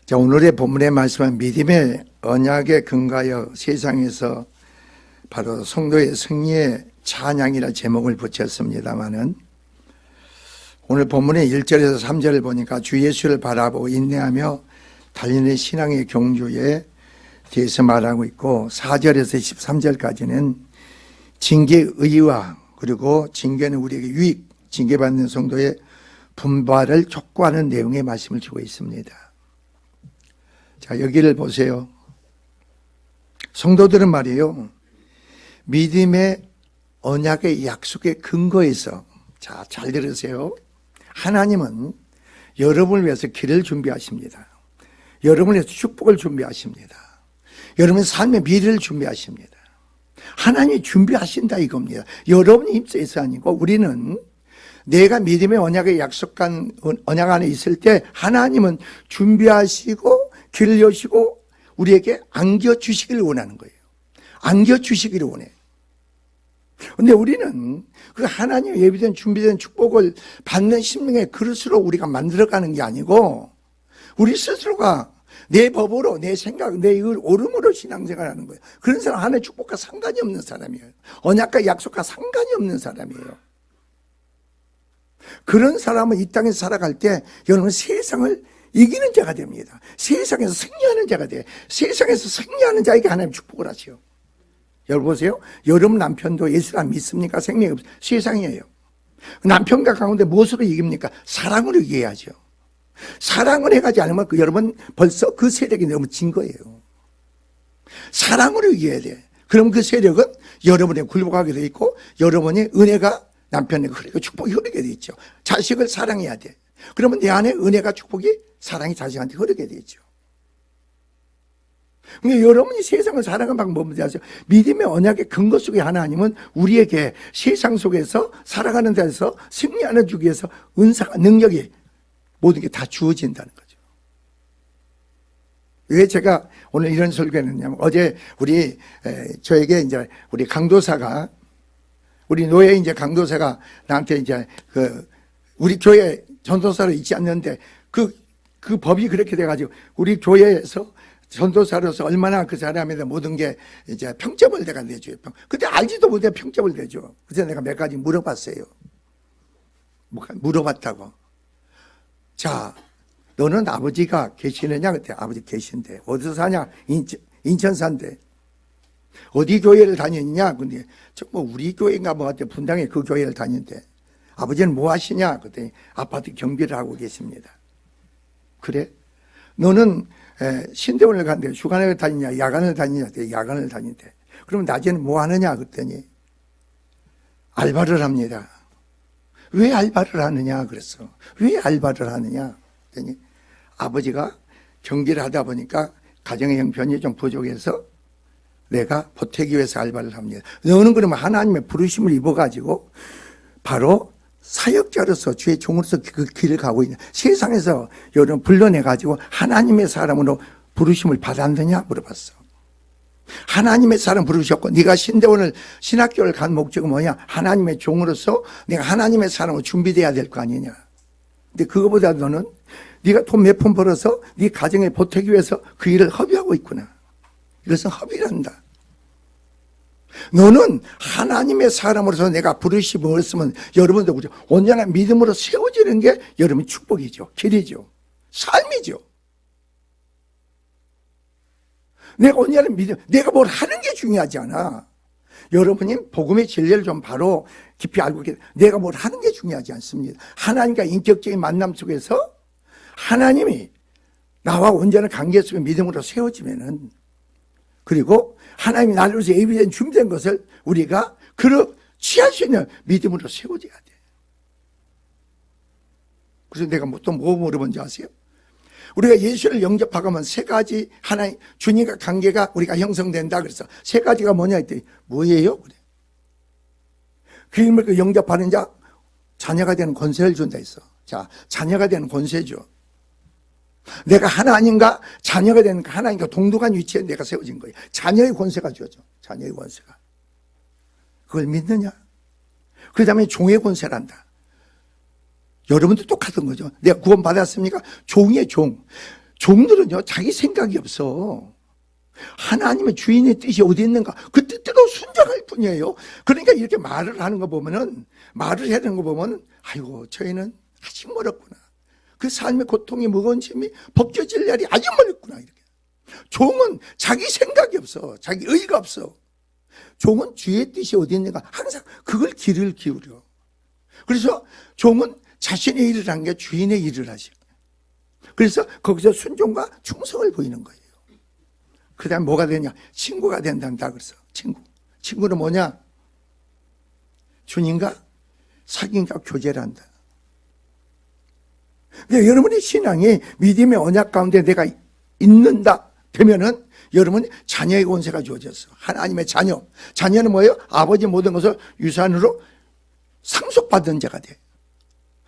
자, 오늘의 본문의 말씀은 믿음의 언약에 근거하여 세상에서 바로 성도의 승리의 찬양이라 제목을 붙였습니다마는 오늘 본문의 1절에서 3절을 보니까 주 예수를 바라보고 인내하며 달리는 신앙의 경주에 대해서 말하고 있고 4절에서 13절까지는 징계의 의와 그리고 징계는 우리에게 유익, 징계받는 성도의 분발을 촉구하는 내용의 말씀을 주고 있습니다. 자, 여기를 보세요. 성도들은 말이에요, 믿음의 언약의 약속의 근거에서, 자, 잘 들으세요. 하나님은 여러분을 위해서 길을 준비하십니다. 여러분을 위해서 축복을 준비하십니다. 여러분의 삶의 미래를 준비하십니다. 하나님이 준비하신다 이겁니다. 여러분이 힘써서 아니고 우리는 내가 믿음의 언약의 약속한 언약 안에 있을 때 하나님은 준비하시고 길을 여시고 우리에게 안겨주시기를 원하는 거예요. 안겨주시기를 원해요. 그런데 우리는 그 하나님 예비된 준비된 축복을 받는 심령의 그릇으로 우리가 만들어가는 게 아니고 우리 스스로가 내 법으로 내 생각, 내 오름으로 신앙생활하는 거예요. 그런 사람 하나님의 축복과 상관이 없는 사람이에요. 언약과 약속과 상관이 없는 사람이에요. 그런 사람은 이 땅에서 살아갈 때 여러분 세상을 이기는 자가 됩니다. 세상에서 승리하는 자가 돼요. 세상에서 승리하는 자에게 하나님 축복을 하시오. 여러분 보세요. 여러분 남편도 예수를 안 믿습니까? 생명이 없어요. 세상이에요. 남편과 가운데 무엇으로 이깁니까? 사랑으로 이겨야죠. 사랑을 해가지 않으면 여러분 벌써 그 세력이 너무 진 거예요. 사랑으로 이겨야 돼. 그럼 그 세력은 여러분에 굴복하게 돼 있고 여러분의 은혜가 남편에게 흐르고 축복이 흐르게 돼 있죠. 자식을 사랑해야 돼. 그러면 내 안에 은혜가 축복이 사랑이 자식한테 흐르게 되죠. 그러니까 여러분이 세상을 살아가는 방법은 뭔지 아세요? 믿음의 언약의 근거 속에 하나님은 우리에게 세상 속에서 살아가는 데서 승리하는 주기 위해서 은사가 능력이 모든 게 다 주어진다는 거죠. 왜 제가 오늘 이런 설교를 했냐면 어제 저에게 이제 우리 강도사가 우리 노예 이제 강도사가 나한테 이제 우리 교회 전도사로 있지 않는데 그 법이 그렇게 돼가지고 우리 교회에서 전도사로서 얼마나 그 사람에 모든 게 이제 평점을 내가 내줘요. 그때 알지도 못해 평점을 내줘. 그래서 내가 몇 가지 물어봤어요. 물어봤다고. 자, 너는 아버지가 계시느냐? 그때 아버지 계신데. 어디서 사냐? 인천 산대. 어디 교회를 다니느냐? 근데 우리 교회인가 뭐 같아. 분당에 그 교회를 다니는데. 아버지는 뭐 하시냐? 그때 아파트 경비를 하고 계십니다. 그래? 너는 신대원을 갔는데 주간을 다니냐? 야간을 다니냐? 야간을 다닌대. 그럼 낮에는 뭐 하느냐? 그랬더니 알바를 합니다. 왜 알바를 하느냐? 그랬어. 왜 알바를 하느냐? 그랬더니 아버지가 경기를 하다 보니까 가정의 형편이 좀 부족해서 내가 보태기 위해서 알바를 합니다. 너는 그러면 하나님의 부르심을 입어가지고 바로 사역자로서 주의 종으로서 그 길을 가고 있는 세상에서 여러분 불러내가지고 하나님의 사람으로 부르심을 받았느냐 물어봤어. 하나님의 사람 부르셨고 네가 신대원을 신학교를 간 목적은 뭐냐? 하나님의 종으로서 내가 하나님의 사람으로 준비돼야 될 거 아니냐. 근데 그거보다 너는 네가 돈 몇 푼 벌어서 네 가정에 보태기 위해서 그 일을 허비하고 있구나. 이것은 허비란다. 너는 하나님의 사람으로서 내가 부르심을 얻으면 여러분도 그죠? 온전한 믿음으로 세워지는 게 여러분의 축복이죠. 길이죠. 삶이죠. 내가 온전한 믿음, 내가 뭘 하는 게 중요하지 않아. 여러분이 복음의 진리를 좀 바로 깊이 알고 계세요. 내가 뭘 하는 게 중요하지 않습니다. 하나님과 인격적인 만남 속에서 하나님이 나와 온전한 관계 속에 믿음으로 세워지면은 그리고 하나님이 나를 위해서 예비된 준비된 것을 우리가 취할 수 있는 믿음으로 세워져야 돼. 그래서 내가 또 뭐 물어본지 아세요? 우리가 예수를 영접하면 세 가지 하나님 주님과 관계가 우리가 형성된다 그래서 세 가지가 뭐냐 했더니 뭐예요? 그래. 그림을 영접하는 자 자녀가 되는 권세를 준다 했어. 자, 자녀가 되는 권세죠. 내가 하나님과 자녀가 되는 하나님과 동등한 위치에 내가 세워진 거예요. 자녀의 권세가 주어져. 자녀의 권세가. 그걸 믿느냐? 그 다음에 종의 권세란다. 여러분도 똑같은 거죠. 내가 구원받았습니까? 종이에요, 종. 종들은요, 자기 생각이 없어. 하나님의 주인의 뜻이 어디 있는가? 그 뜻대로 순종할 뿐이에요. 그러니까 이렇게 말을 하는 거 보면은, 말을 해야 되는 거 보면, 아이고, 저희는 아직 멀었구나. 그 삶의 고통이 무거운 짐이 벗겨질 날이 아직 멀었구나. 이렇게. 종은 자기 생각이 없어. 자기 의의가 없어. 종은 주의 뜻이 어디 있는가? 항상 그걸 귀를 기울여. 그래서 종은 자신의 일을 한 게 주인의 일을 하죠. 그래서 거기서 순종과 충성을 보이는 거예요. 그 다음에 뭐가 되냐? 친구가 된단다. 그래서 친구는 뭐냐? 주님과 사귐과 교제를 한다. 그러니까 여러분의 신앙이 믿음의 언약 가운데 내가 있는다 되면은 여러분 자녀의 권세가 주어졌어. 하나님의 자녀. 자녀는 뭐예요? 아버지 모든 것을 유산으로 상속받은 자가 돼.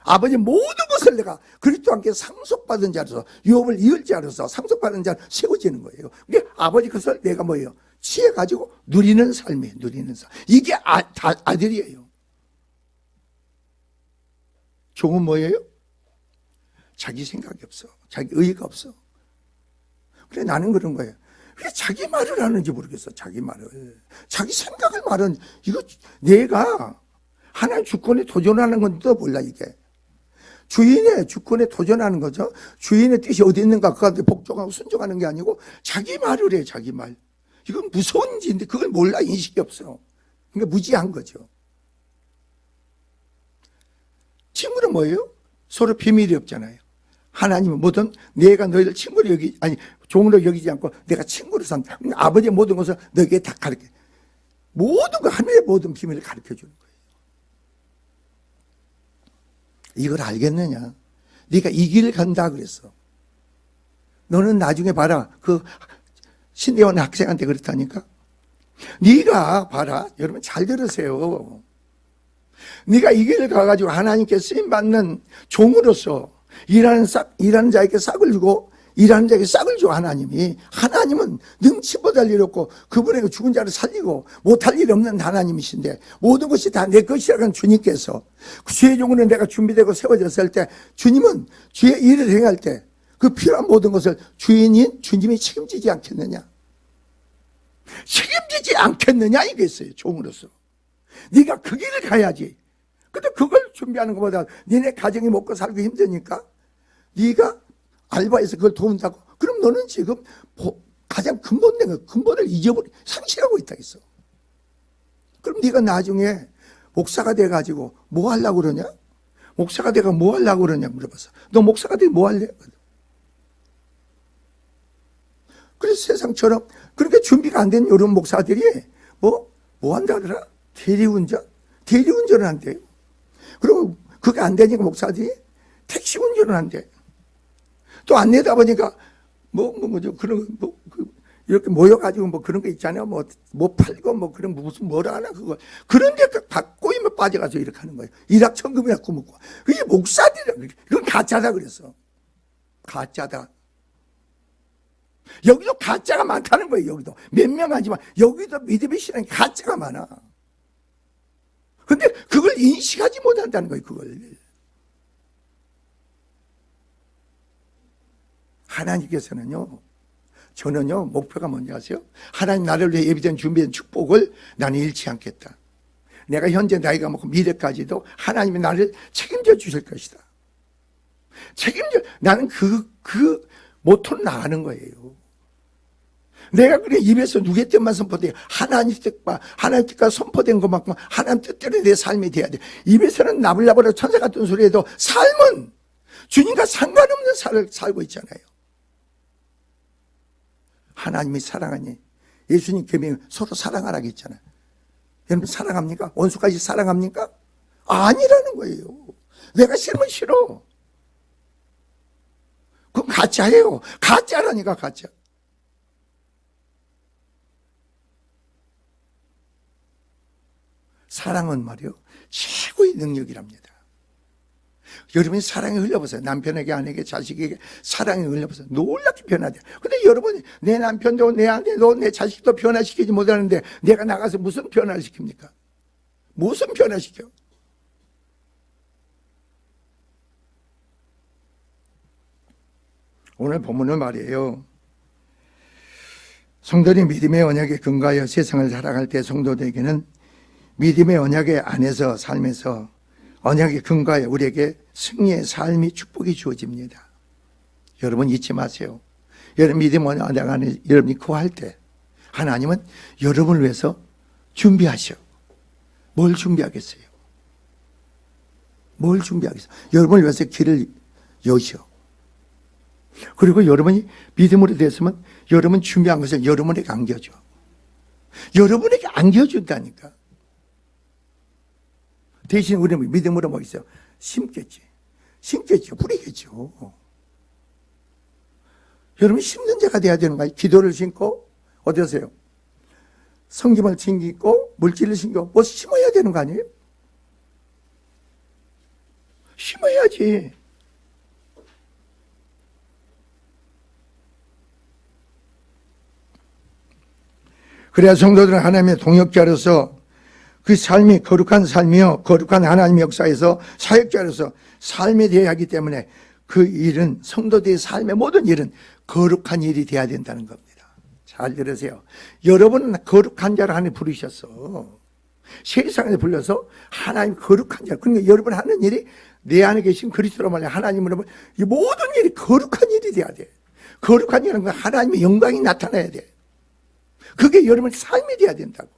아버지 모든 것을 내가 그리스도와 함께 상속받은 자로서 유업을 이을 자로서 상속받은 자로 세워지는 거예요. 그게 아버지 것을 내가 뭐예요? 취해가지고 누리는 삶이에요. 누리는 삶. 이게 아들이에요. 종은 뭐예요? 자기 생각이 없어. 자기 의의가 없어. 그래 나는 그런 거예요. 왜 자기 말을 하는지 모르겠어. 자기 말을. 자기 생각을 말은 이거 내가 하나님 주권에 도전하는 건지도 몰라 이게. 주인의 주권에 도전하는 거죠. 주인의 뜻이 어디 있는가 그한테 복종하고 순종하는 게 아니고 자기 말을 해. 자기 말. 이건 무서운 일인데 그걸 몰라. 인식이 없어. 그러니까 무지한 거죠. 친구는 뭐예요? 서로 비밀이 없잖아요. 하나님은 뭐든 내가 너희를 친구로 종으로 여기지 않고 내가 친구로 산다. 아버지의 모든 것을 너에게 다 가르쳐. 모든 거 하늘의 모든 비밀을 가르쳐 주는 거예요. 이걸 알겠느냐? 네가 이 길을 간다 그랬어. 너는 나중에 봐라. 그 신대원 학생한테 그렇다니까. 네가 봐라. 여러분 잘 들으세요. 네가 이 길을 가가지고 하나님께 쓰임받는 종으로서 일하는 자에게 싹을 주고 일하는 자에게 싹을 줘. 하나님은 능치 못할 일 없고 그분에게 죽은 자를 살리고 못할 일 없는 하나님이신데 모든 것이 다 내 것이라는 주님께서 주의 종으로 내가 준비되고 세워졌을 때 주님은 주의 일을 행할 때 그 필요한 모든 것을 주인인 주님이 책임지지 않겠느냐? 책임지지 않겠느냐 이겠어요. 종으로서 네가 그 길을 가야지. 근데 그걸 준비하는 것보다 니네 가정이 먹고 살기 힘드니까 네가 알바해서 그걸 도운다고? 그럼 너는 지금 가장 근본된 근본을 상실하고 있다 했어. 그럼 네가 나중에 목사가 돼가지고 뭐 하려고 그러냐? 목사가 돼가 뭐 하려고 그러냐 물어봤어. 너 목사가 되고 뭐 할래? 그래서 세상처럼 그렇게 준비가 안 된 이런 목사들이 뭐 한다 그러나? 대리운전을 한대요. 그리고 그게 안 되니까 목사들이 택시 운전을 한대. 또 안 내다 보니까 이렇게 모여가지고 그런 거 있잖아요. 뭐 팔고 그런 무슨 뭐라 하나 그거. 그런데 꼬이면 빠져가서 이렇게 하는 거예요. 일확천금이나 꾸먹고. 그게 목사들이라. 이건 가짜다 그랬어. 가짜다. 여기도 가짜가 많다는 거예요. 여기도 몇 명 하지만 여기도 믿음의 신앙이 가짜가 많아. 근데 그걸 인식하지 못한다는 거예요. 그걸. 하나님께서는요, 저는요, 목표가 뭔지 아세요? 하나님 나를 위해 예비된 준비된 축복을 나는 잃지 않겠다. 내가 현재 나이가 먹고 미래까지도 하나님이 나를 책임져 주실 것이다. 나는 그 모토로 나가는 거예요. 내가 그래 입에서 누구의 뜻만 선포돼. 하나님 뜻과 선포된 것만큼 하나님 뜻대로 내 삶이 돼야 돼. 입에서는 나불나불하고 천사 같은 소리 해도 삶은 주님과 상관없는 삶을 살고 있잖아요. 하나님이 사랑하니 예수님 계명 서로 사랑하라고 했잖아요. 여러분 사랑합니까? 원수까지 사랑합니까? 아니라는 거예요. 내가 싫으면 싫어. 그건 가짜예요. 가짜라니까 가짜. 사랑은 말이요 최고의 능력이랍니다. 여러분이 사랑이 흘려보세요. 남편에게, 아내에게, 자식에게 사랑이 흘려보세요. 놀랍게 변화돼요. 근데 여러분이 내 남편도 내 아내도 내 자식도 변화시키지 못하는데 내가 나가서 무슨 변화를 시킵니까? 무슨 변화시켜? 오늘 본문은 말이에요. 성도들이 믿음의 언약에 근거하여 세상을 살아갈 때 성도들에게는 믿음의 언약의 안에서 삶에서 언약에 근거하여 우리에게 승리의 삶이 축복이 주어집니다. 여러분 잊지 마세요. 여러분 믿음 언약 안에 여러분이 구할 때 하나님은 여러분을 위해서 준비하셔. 뭘 준비하겠어요? 뭘 준비하겠어요? 여러분을 위해서 길을 여셔. 그리고 여러분이 믿음으로 됐으면 여러분 준비한 것을 여러분에게 안겨줘. 여러분에게 안겨준다니까. 대신 우리는 믿음으로 뭐 있어요? 심겠지. 심겠죠. 뿌리겠죠. 여러분 심는 자가 돼야 되는 거예요. 기도를 심고 어떠세요? 성김을 심고 물질을 심고 뭐 심어야 되는 거 아니에요? 심어야지. 그래야 성도들은 하나님의 동역자로서 그 삶이 거룩한 삶이요 거룩한 하나님의 역사에서 사역자로서 삶이 되어야 하기 때문에 그 일은 성도들의 삶의 모든 일은 거룩한 일이 되어야 된다는 겁니다. 잘 들으세요. 여러분은 거룩한 자를 하나님 부르셨어. 세상에 불러서 하나님 거룩한 자. 그러니까 여러분 하는 일이 내 안에 계신 그리스도로 말해 하나님으로 이 모든 일이 거룩한 일이 돼야 돼. 거룩한 일은 하나님의 영광이 나타나야 돼. 그게 여러분의 삶이 돼야 된다고.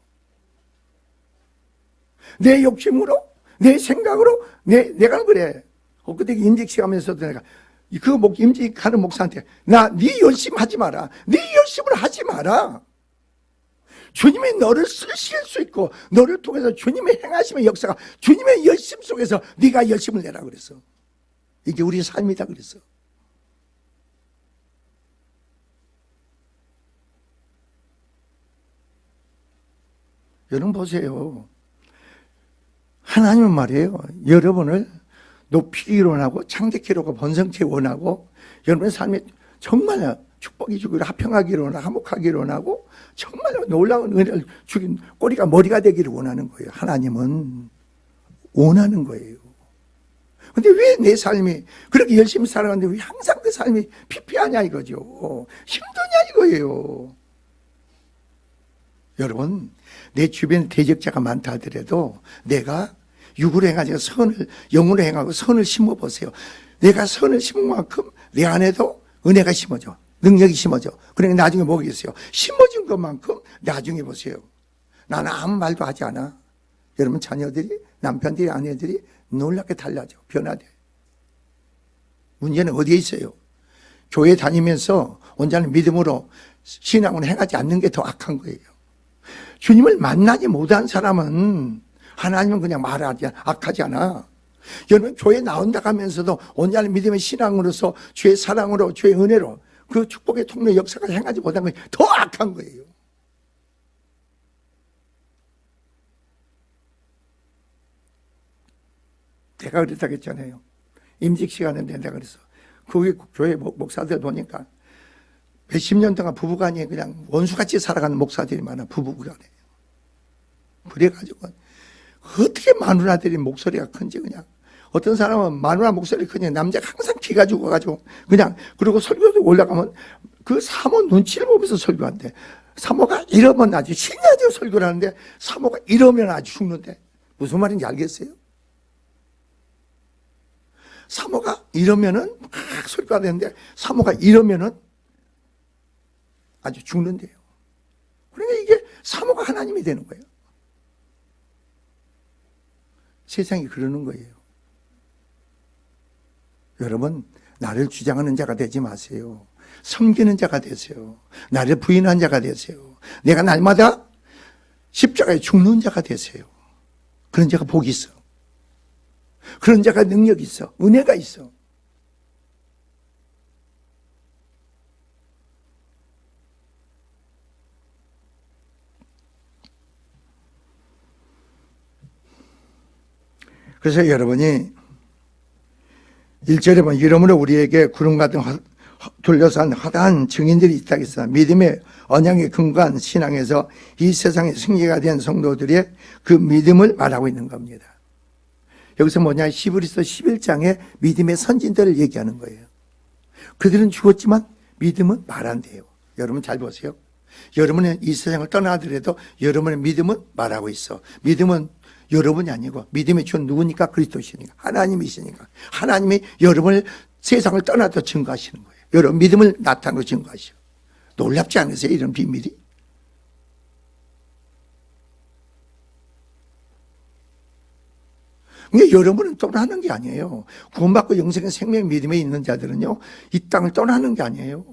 내 욕심으로, 내 생각으로, 내가 그래. 그때 임직시하면서도 내가 임직하는 목사한테 네 열심 하지 마라. 네 열심을 하지 마라. 주님이 너를 쓰실 수 있고 너를 통해서 주님의 행하심의 역사가 주님의 열심 속에서 네가 열심을 내라 그랬어. 이게 우리의 삶이다 그랬어. 여러분 보세요. 하나님은 말이에요. 여러분을 높이기를 원하고 창대키를 원하고 번성케 원하고 여러분의 삶에 정말 축복이 주기를 화평하기를 원하고 화목하기를 원하고 정말 놀라운 은혜를 주긴 꼬리가 머리가 되기를 원하는 거예요. 하나님은 원하는 거예요. 근데 왜 내 삶이 그렇게 열심히 살아가는데 왜 항상 그 삶이 피폐하냐 이거죠. 힘드냐 이거예요. 여러분 내 주변에 대적자가 많다 하더라도 내가 육으로 행하지 선을 영으로 행하고 선을 심어보세요. 내가 선을 심은 만큼 내 안에도 은혜가 심어져. 능력이 심어져. 그러니까 나중에 뭐겠어요? 심어진 것만큼 나중에 보세요. 나는 아무 말도 하지 않아. 여러분 자녀들이 남편들이 아내들이 놀랍게 달라져. 변화돼. 문제는 어디에 있어요? 교회 다니면서 온전한 믿음으로 신앙을 행하지 않는 게 더 악한 거예요. 주님을 만나지 못한 사람은 하나님은 그냥 말하지 악하지 않아. 여러분 교회 나온다 하면서도 온전한 믿음의 신앙으로서 주의 사랑으로 주의 은혜로 그 축복의 통로 역사가 행하지 못한 건 더 악한 거예요. 내가 그랬다고 했잖아요. 임직 시간인데 내가 그래서 그 교회 목사들 보니까 몇십 년 동안 부부간에 그냥 원수같이 살아가는 목사들이 많아. 부부간에. 그래가지고 어떻게 마누라들이 목소리가 큰지 그냥 어떤 사람은 마누라 목소리 크니 남자가 항상 기가 죽어가지고 그냥 그리고 설교도 올라가면 그 사모 눈치를 보면서 설교한대. 사모가 이러면 아주 신이 아주 설교를 하는데 사모가 이러면 아주 죽는데 무슨 말인지 알겠어요? 사모가 이러면은 막 설교가 되는데 사모가 이러면은 아주 죽는데요. 그러니까 이게 사모가 하나님이 되는 거예요. 세상이 그러는 거예요. 여러분 나를 주장하는 자가 되지 마세요. 섬기는 자가 되세요. 나를 부인한 자가 되세요. 내가 날마다 십자가에 죽는 자가 되세요. 그런 자가 복이 있어. 그런 자가 능력이 있어. 은혜가 있어. 그래서 여러분이 1절에 보면 이러므로 우리에게 구름 같은 둘러싼 허다한 증인들이 있다 했어. 믿음의 언약에 근거한 신앙에서 이 세상의 승리가 된 성도들의 그 믿음을 말하고 있는 겁니다. 여기서 뭐냐? 히브리서 11장에 믿음의 선진들을 얘기하는 거예요. 그들은 죽었지만 믿음은 말한대요. 여러분 잘 보세요. 여러분은 이 세상을 떠나더라도 여러분의 믿음은 말하고 있어. 믿음은 여러분이 아니고 믿음의 주는 누구니까? 그리스도시니까. 하나님이시니까. 하나님이 여러분을 세상을 떠나도 증거하시는 거예요. 여러분 믿음을 나타내고 증거하시오. 놀랍지 않으세요? 이런 비밀이? 그러니까 여러분은 떠나는 게 아니에요. 구원받고 영생의 생명 믿음에 있는 자들은요, 이 땅을 떠나는 게 아니에요.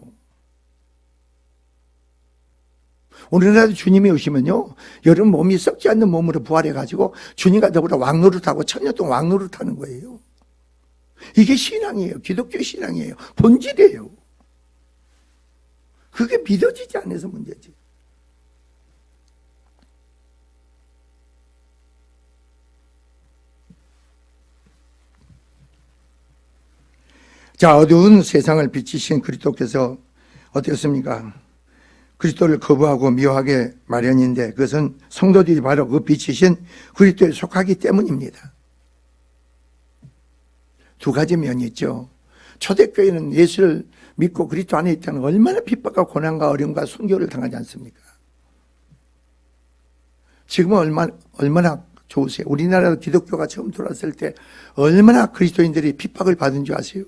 오늘날도 주님이 오시면요, 여러분 몸이 썩지 않는 몸으로 부활해가지고 주님과 더불어 왕노릇하고 천년 동안 왕노릇하는 거예요. 이게 신앙이에요. 기독교 신앙이에요. 본질이에요. 그게 믿어지지 않아서 문제지. 자, 어두운 세상을 비치신 그리스도께서 어떻습니까? 그리스도를 거부하고 미워하게 마련인데 그것은 성도들이 바로 그 비치신 그리스도에 속하기 때문입니다. 두 가지 면이 있죠. 초대교회는 예수를 믿고 그리스도 안에 있다는 얼마나 핍박과 고난과 어려움과 순교를 당하지 않습니까? 지금은 얼마나 좋으세요? 우리나라 기독교가 처음 들어왔을 때 얼마나 그리스도인들이 핍박을 받은 줄 아세요?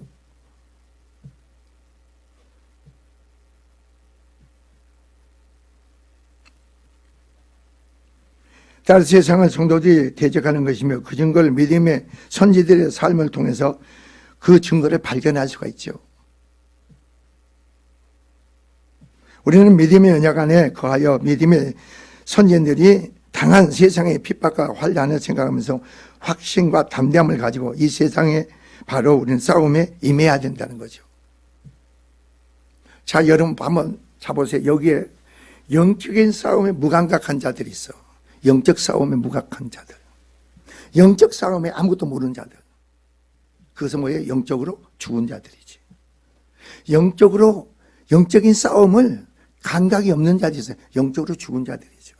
다른 세상은 성도들이 대적하는 것이며 그 증거를 믿음의 선지들의 삶을 통해서 그 증거를 발견할 수가 있죠. 우리는 믿음의 언약 안에 거하여 믿음의 선지들이 당한 세상의 핍박과 환난을 생각하면서 확신과 담대함을 가지고 이 세상에 바로 우리는 싸움에 임해야 된다는 거죠. 자, 여러분 한번 잡으세요. 여기에 영적인 싸움에 무감각한 자들이 있어. 영적 싸움에 무감각한 자들. 영적 싸움에 아무것도 모르는 자들. 그것은 뭐예요? 영적으로 죽은 자들이지. 영적인 싸움을 감각이 없는 자들이 있어요. 영적으로 죽은 자들이죠.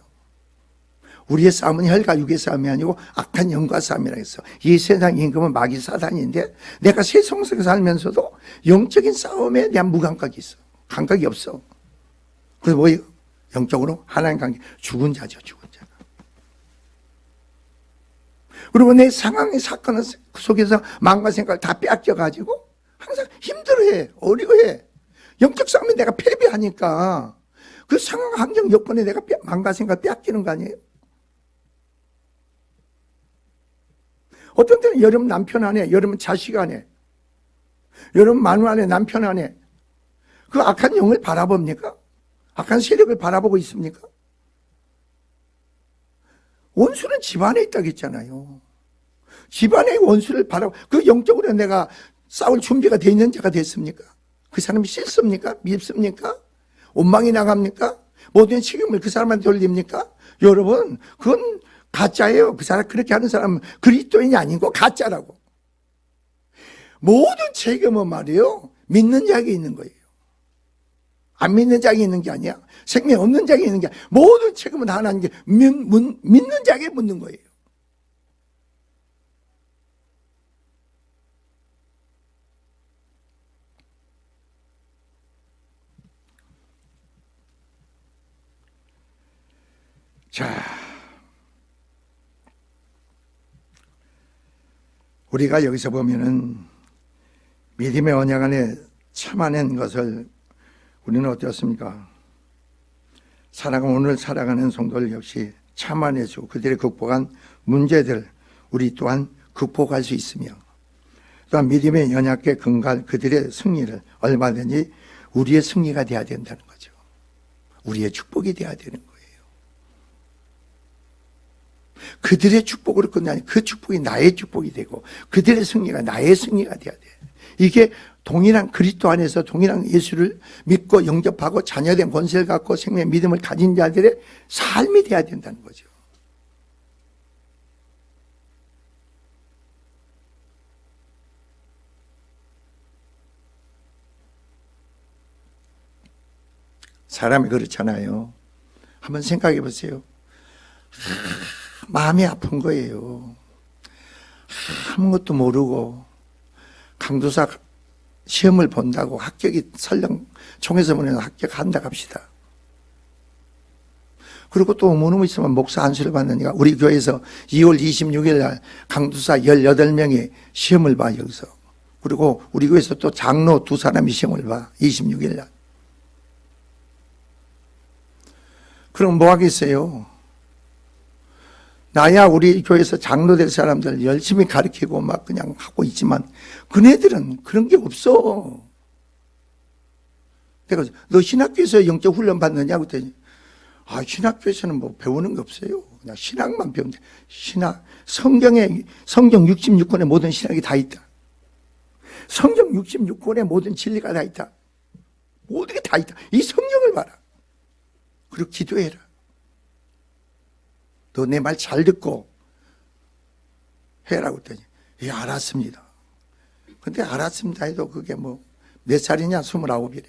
우리의 싸움은 혈과 육의 싸움이 아니고 악한 영과 싸움이라고 했어. 이 세상 임금은 마귀 사단인데 내가 세상에서 살면서도 영적인 싸움에 대한 무감각이 있어. 감각이 없어. 그래서 뭐예요? 영적으로 하나님 관계 죽은 자죠. 죽은 자. 그리고 내 상황의 사건 속에서 마음과 생각을 다 빼앗겨가지고 항상 힘들어해, 어려워해. 영적 싸움에 내가 패배하니까 그 상황, 환경, 여건에 내가 마음과 생각을 빼앗기는 거 아니에요? 어떤 때는 여러분 남편 안에, 여러분 자식 안에, 여러분 마누라 안에, 남편 안에 그 악한 영을 바라봅니까? 악한 세력을 바라보고 있습니까? 원수는 집안에 있다고 했잖아요. 집안의 원수를 바라보고 그 영적으로 내가 싸울 준비가 되어 있는 자가 됐습니까? 그 사람이 싫습니까? 밉습니까? 원망이 나갑니까? 모든 책임을 그 사람한테 돌립니까? 여러분, 그건 가짜예요. 그 사람, 그렇게 하는 사람은 그리스도인이 아니고 가짜라고. 모든 책임은 말이에요, 믿는 자에게 있는 거예요. 안 믿는 자에게 있는 게 아니야. 생명 없는 자에게 있는 게 아니야. 모든 책임은 다 하나님께 믿는 자에게 묻는 거예요. 자, 우리가 여기서 보면은 믿음의 언약 안에 참아낸 것을 우리는 어떻습니까? 오늘 살아가는 성도들 역시 참아내주고 그들이 극복한 문제들 우리 또한 극복할 수 있으며 또한 믿음의 언약에 근거할 그들의 승리를 얼마든지 우리의 승리가 되어야 된다는 거죠. 우리의 축복이 되어야 되는 거예요. 그들의 축복으로 끝나니 그 축복이 나의 축복이 되고 그들의 승리가 나의 승리가 되어야 돼. 이게 동일한 그리스도 안에서 동일한 예수를 믿고 영접하고 자녀된 권세를 갖고 생명의 믿음을 가진 자들의 삶이 되어야 된다는 거죠. 사람이 그렇잖아요. 한번 생각해 보세요. 마음이 아픈 거예요. 아무것도 모르고 강도사 시험을 본다고 합격이 설령 총에서 보내는 합격한다 합시다. 그리고 또 뭐는 있으면 목사 안수를 받느니까 우리 교회에서 2월 26일 날 강도사 18명이 시험을 봐 여기서. 그리고 우리 교회에서 또 장로 2사람이 시험을 봐 26일 날. 그럼 뭐 하겠어요? 나야 우리 교회에서 장로 될 사람들 열심히 가르치고 막 그냥 하고 있지만 그네들은 그런 게 없어. 내가 너 신학교에서 영적 훈련 받느냐고 했더니 신학교에서는 뭐 배우는 게 없어요. 그냥 신학만 배우면 돼. 성경 66권에 모든 신학이 다 있다. 성경 66권에 모든 진리가 다 있다. 모든 게 다 있다. 이 성경을 봐라. 그리고 기도해라. 너 내 말 잘 듣고 해라고 했더니 예 알았습니다. 근데 알았습니다 해도 그게 뭐 몇 살이냐 29이래.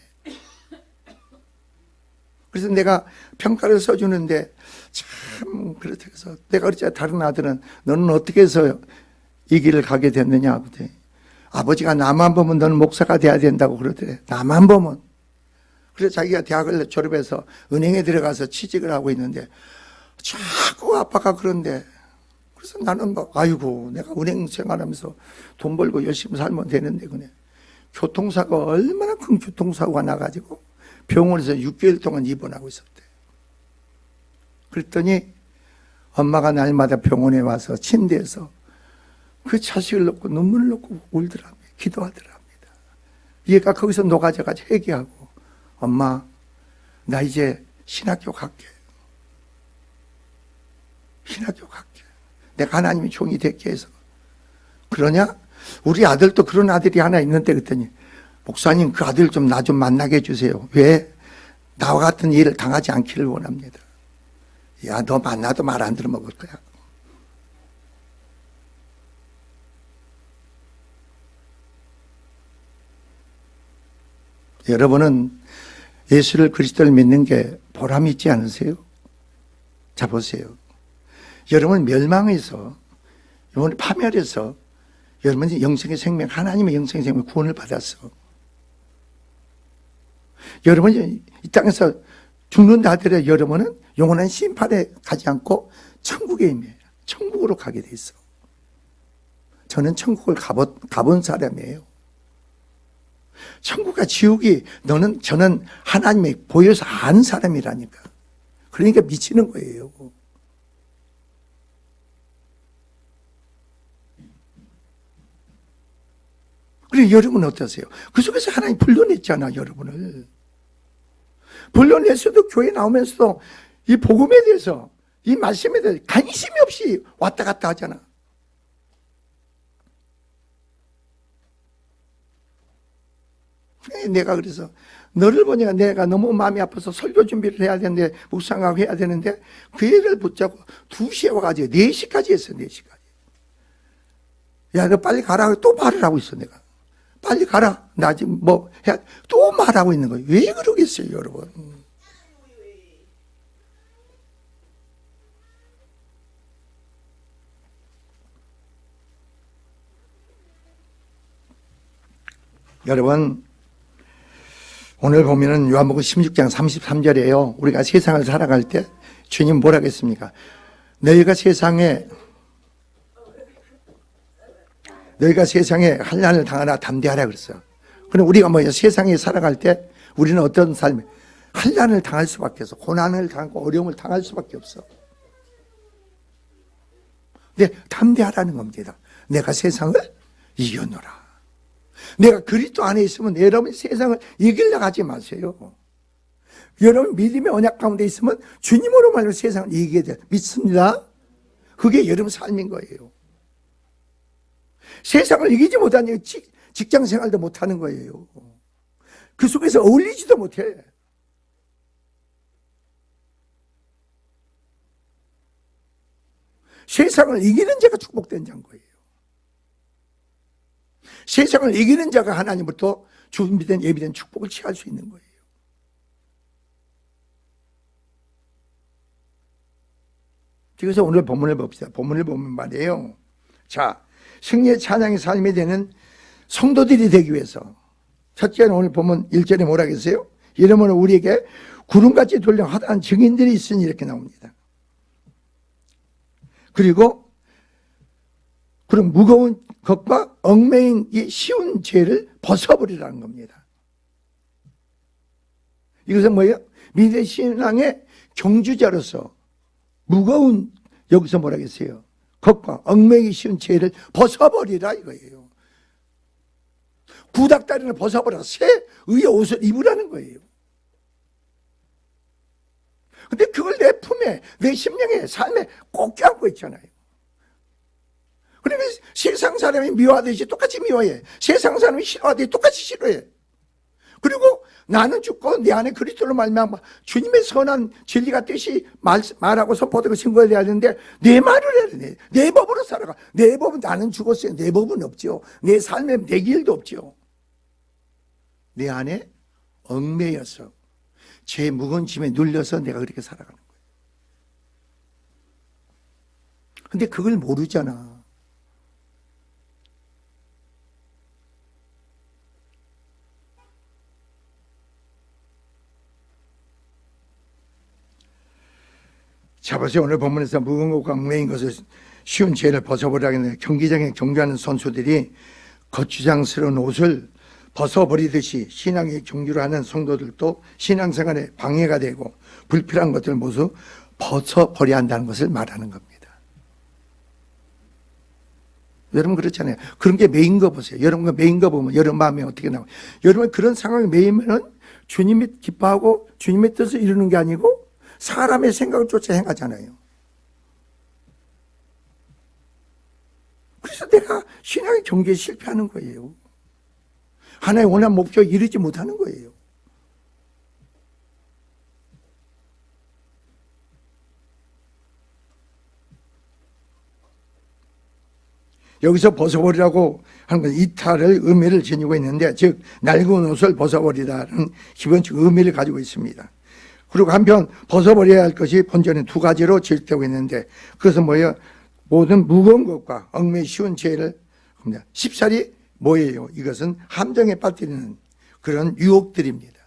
그래서 내가 평가를 써주는데 참 그렇다 해서 내가 그랬잖아. 다른 아들은 너는 어떻게 해서 이 길을 가게 됐느냐 그랬더니 아버지가 나만 보면 너는 목사가 돼야 된다고 그러더래. 나만 보면. 그래서 자기가 대학을 졸업해서 은행에 들어가서 취직을 하고 있는데 자꾸 아빠가 그런데 그래서 나는 막 아이고 내가 은행 생활하면서 돈 벌고 열심히 살면 되는데 그네 교통사고 얼마나 큰 교통사고가 나가지고 병원에서 6개월 동안 입원하고 있었대. 그랬더니 엄마가 날마다 병원에 와서 침대에서 그 자식을 놓고 눈물을 놓고 울더랍니다. 기도하더랍니다. 얘가 거기서 녹아져가지고 회개하고 엄마 나 이제 신학교 갈게. 신학교 갈게. 내가 하나님의 종이 될게 해서. 그러냐? 우리 아들도 그런 아들이 하나 있는데 그랬더니 목사님 그 아들 좀 나 좀 만나게 해주세요. 왜? 나와 같은 일을 당하지 않기를 원합니다. 야, 너 만나도 말 안 들어먹을 거야. 여러분은 예수를 그리스도를 믿는 게 보람 있지 않으세요? 자 보세요. 여러분 멸망해서 여러분 파멸해서 여러분이 영생의 생명 하나님의 영생의 생명 구원을 받았어. 여러분이 이 땅에서 죽는다 하더라도 여러분은 영원한 심판에 가지 않고 천국에 임해요. 천국으로 가게 돼 있어. 저는 천국을 가본 사람이에요. 천국과 지옥이 저는 하나님이 보여서 아는 사람이라니까. 그러니까 미치는 거예요. 그래 여러분은 어떠세요? 그 속에서 하나님 불러냈잖아 여러분을. 불러냈어도 교회 나오면서도 이 복음에 대해서 이 말씀에 대해서 관심이 없이 왔다 갔다 하잖아. 내가 그래서 너를 보니까 내가 너무 마음이 아파서 설교 준비를 해야 되는데 묵상하고 해야 되는데 그 애를 붙잡고 2시에 와가지고 4시까지 했어. 4시까지. 야 너 빨리 가라. 또 말을 하고 있어 내가. 빨리 가라. 나 지금 뭐 해야 또 말하고 있는 거예요. 왜 그러겠어요 여러분. 여러분 오늘 보면은 요한복음 16장 33절이에요. 우리가 세상을 살아갈 때 주님 뭐라 했습니까? 너희가 세상에 환난을 당하나 담대하라 그랬어요. 그럼 우리가 뭐예요? 세상에 살아갈 때 우리는 어떤 삶에 환난을 당할 수밖에 없어. 고난을 당하고 어려움을 당할 수밖에 없어. 근데 담대하라는 겁니다. 내가 세상을 이겨노라. 내가 그리스도 안에 있으면 여러분 세상을 이기려고 하지 마세요. 여러분 믿음의 언약 가운데 있으면 주님으로 말로 세상을 이기게 돼. 믿습니다. 그게 여러분 삶인 거예요. 세상을 이기지 못하니 직장 생활도 못하는 거예요. 그 속에서 어울리지도 못해. 세상을 이기는 자가 축복된 자인 거예요. 세상을 이기는 자가 하나님부터 준비된 예비된 축복을 취할 수 있는 거예요. 그래서 오늘 본문을 봅시다. 본문을 보면 말이에요. 자, 승리의 찬양의 삶이 되는 성도들이 되기 위해서 첫째는 오늘 보면 1절에 뭐라 했어요? 이러므로 우리에게 구름같이 돌려 하다한 증인들이 있으니 이렇게 나옵니다. 그리고 그런 무거운 것과 얽매이기 쉬운 죄를 벗어버리라는 겁니다. 이것은 뭐예요? 믿음의 신앙의 경주자로서 무거운, 여기서 뭐라 했어요? 것과 얽매이기 쉬운 죄를 벗어버리라 이거예요. 구닥다리를 벗어버려 새 의의 옷을 입으라는 거예요. 근데 그걸 내 품에, 내 심령에, 삶에 꼭 껴안고 있잖아요. 그러니까 세상 사람이 미워하듯이 똑같이 미워해. 세상 사람이 싫어하듯이 똑같이 싫어해. 그리고 나는 죽고 내 안에 그리스도로 말미암아 주님의 선한 진리가 뜻이 말하고 선포되고 증거해야 되는데 내 말을 해야 돼. 내 법으로 살아가. 내 법은 나는 죽었어요. 내 법은 없죠. 내 삶에 내 길도 없죠. 내 안에 얽매여서 죄 무거운 짐에 눌려서 내가 그렇게 살아가는 거예요. 근데 그걸 모르잖아. 자, 보세요. 오늘 본문에서 무거운 것과 얽매인 것을 쉬운 죄를 벗어버리라는데 경기장에 경주하는 선수들이 거추장스러운 옷을 벗어버리듯이 신앙의 경주를 하는 성도들도 신앙생활에 방해가 되고 불필요한 것들을 모두 벗어버려야 한다는 것을 말하는 겁니다. 여러분 그렇잖아요. 그런 게 매인 거 보세요. 여러분가 매인 거 보면 여러분 마음에 어떻게 나와요? 여러분 그런 상황에 매이면은 주님이 기뻐하고 주님의 뜻을 이루는 게 아니고 사람의 생각을 쫓아 행하잖아요. 그래서 내가 신앙의 경계에 실패하는 거예요. 하나의 원한 목표에 이르지 못하는 거예요. 여기서 벗어버리라고 하는 건 이탈을 의미를 지니고 있는데, 즉 낡은 옷을 벗어버리라는 기본적 의미를 가지고 있습니다. 그리고 한편 벗어버려야 할 것이 본전에 두 가지로 지적되고 있는데, 그것은 뭐예요? 모든 무거운 것과 얽매이 쉬운 죄를 합니다. 쉽사리 뭐예요? 이것은 함정에 빠뜨리는 그런 유혹들입니다.